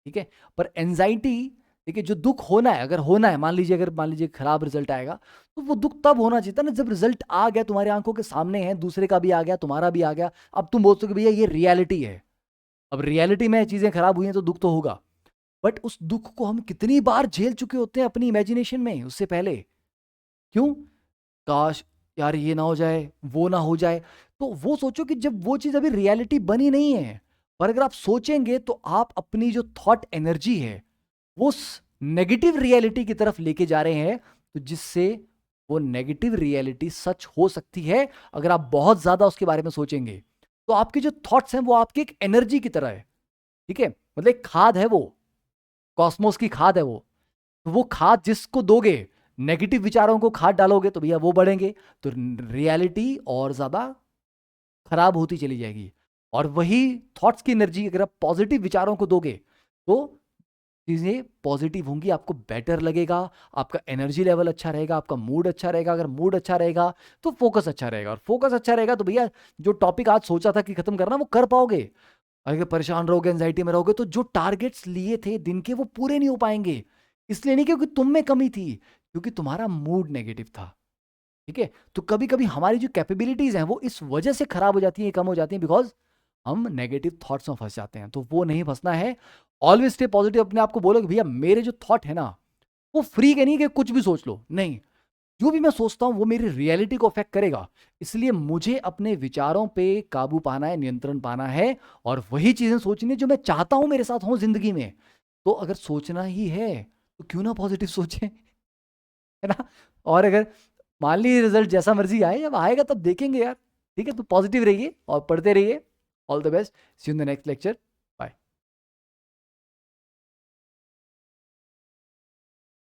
ठीक है। पर एंजाइटी, देखिए जो दुख होना है, अगर होना है, मान लीजिए खराब रिजल्ट आएगा तो वो दुख तब होना चाहिए था ना जब रिजल्ट आ गया, तुम्हारी आंखों के सामने है, दूसरे का भी आ गया, तुम्हारा भी आ गया, अब तुम बोल सको भैया ये रियलिटी है। अब रियलिटी में चीजें खराब हुई हैं तो दुख तो होगा, बट उस दुख को हम कितनी बार झेल चुके होते हैं अपनी इमेजिनेशन में उससे पहले। क्यों? काश यार ये ना हो जाए, वो ना हो जाए। तो वो सोचो कि जब वो चीज अभी रियलिटी बनी नहीं है, पर अगर आप सोचेंगे तो आप अपनी जो थॉट एनर्जी है वो उस नेगेटिव रियलिटी की तरफ लेके जा रहे हैं, तो जिससे वो नेगेटिव रियलिटी सच हो सकती है अगर आप बहुत ज्यादा उसके बारे में सोचेंगे। तो आपके जो थॉट्स हैं वो आपकी एक एनर्जी की तरह है, ठीक है, मतलब एक खाद है वो, कॉस्मोस की खाद है वो। तो वो खाद जिसको दोगे, नेगेटिव विचारों को खाद डालोगे तो भैया वो बढ़ेंगे, तो रियलिटी और ज्यादा खराब होती चली जाएगी। और वही थॉट्स की एनर्जी अगर आप पॉजिटिव विचारों को दोगे तो चीजें पॉजिटिव होंगी, आपको बेटर लगेगा, आपका एनर्जी लेवल अच्छा रहेगा, आपका मूड अच्छा रहेगा। अगर मूड अच्छा रहेगा तो फोकस अच्छा रहेगा, और फोकस अच्छा रहेगा तो भैया जो टॉपिक आज सोचा था कि खत्म करना वो कर पाओगे। अगर परेशान रहोगे, एंजाइटी में रहोगे, तो जो टारगेट्स लिए थे दिन के वो पूरे नहीं हो पाएंगे। इसलिए नहीं क्योंकि तुम में कमी थी, क्योंकि तुम्हारा मूड नेगेटिव था, ठीक है। तो कभी कभी हमारी जो कैपेबिलिटीज हैं वो इस वजह से खराब हो जाती हैं, कम हो जाती हैं, बिकॉज हम नेगेटिव थॉट्स में फंस जाते हैं। तो वो नहीं फंसना है। Always stay positive. अपने आप को बोलो कि भैया मेरे जो थॉट है ना वो फ्री के नहीं कि कुछ भी सोच लो, नहीं, जो भी मैं सोचता हूँ वो मेरी रियलिटी को अफेक्ट करेगा। इसलिए मुझे अपने विचारों पे काबू पाना है, नियंत्रण पाना है, और वही चीजें सोचनी है जो मैं चाहता हूं मेरे साथ हो जिंदगी में। तो अगर सोचना ही है तो क्यों ना पॉजिटिव सोचें, है ना। और अगर मान लीजिए रिजल्ट जैसा मर्जी आए, जब आएगा तब देखेंगे यार। ठीक है, तो पॉजिटिव रहिए और पढ़ते रहिए। All the best, see you in the next lecture.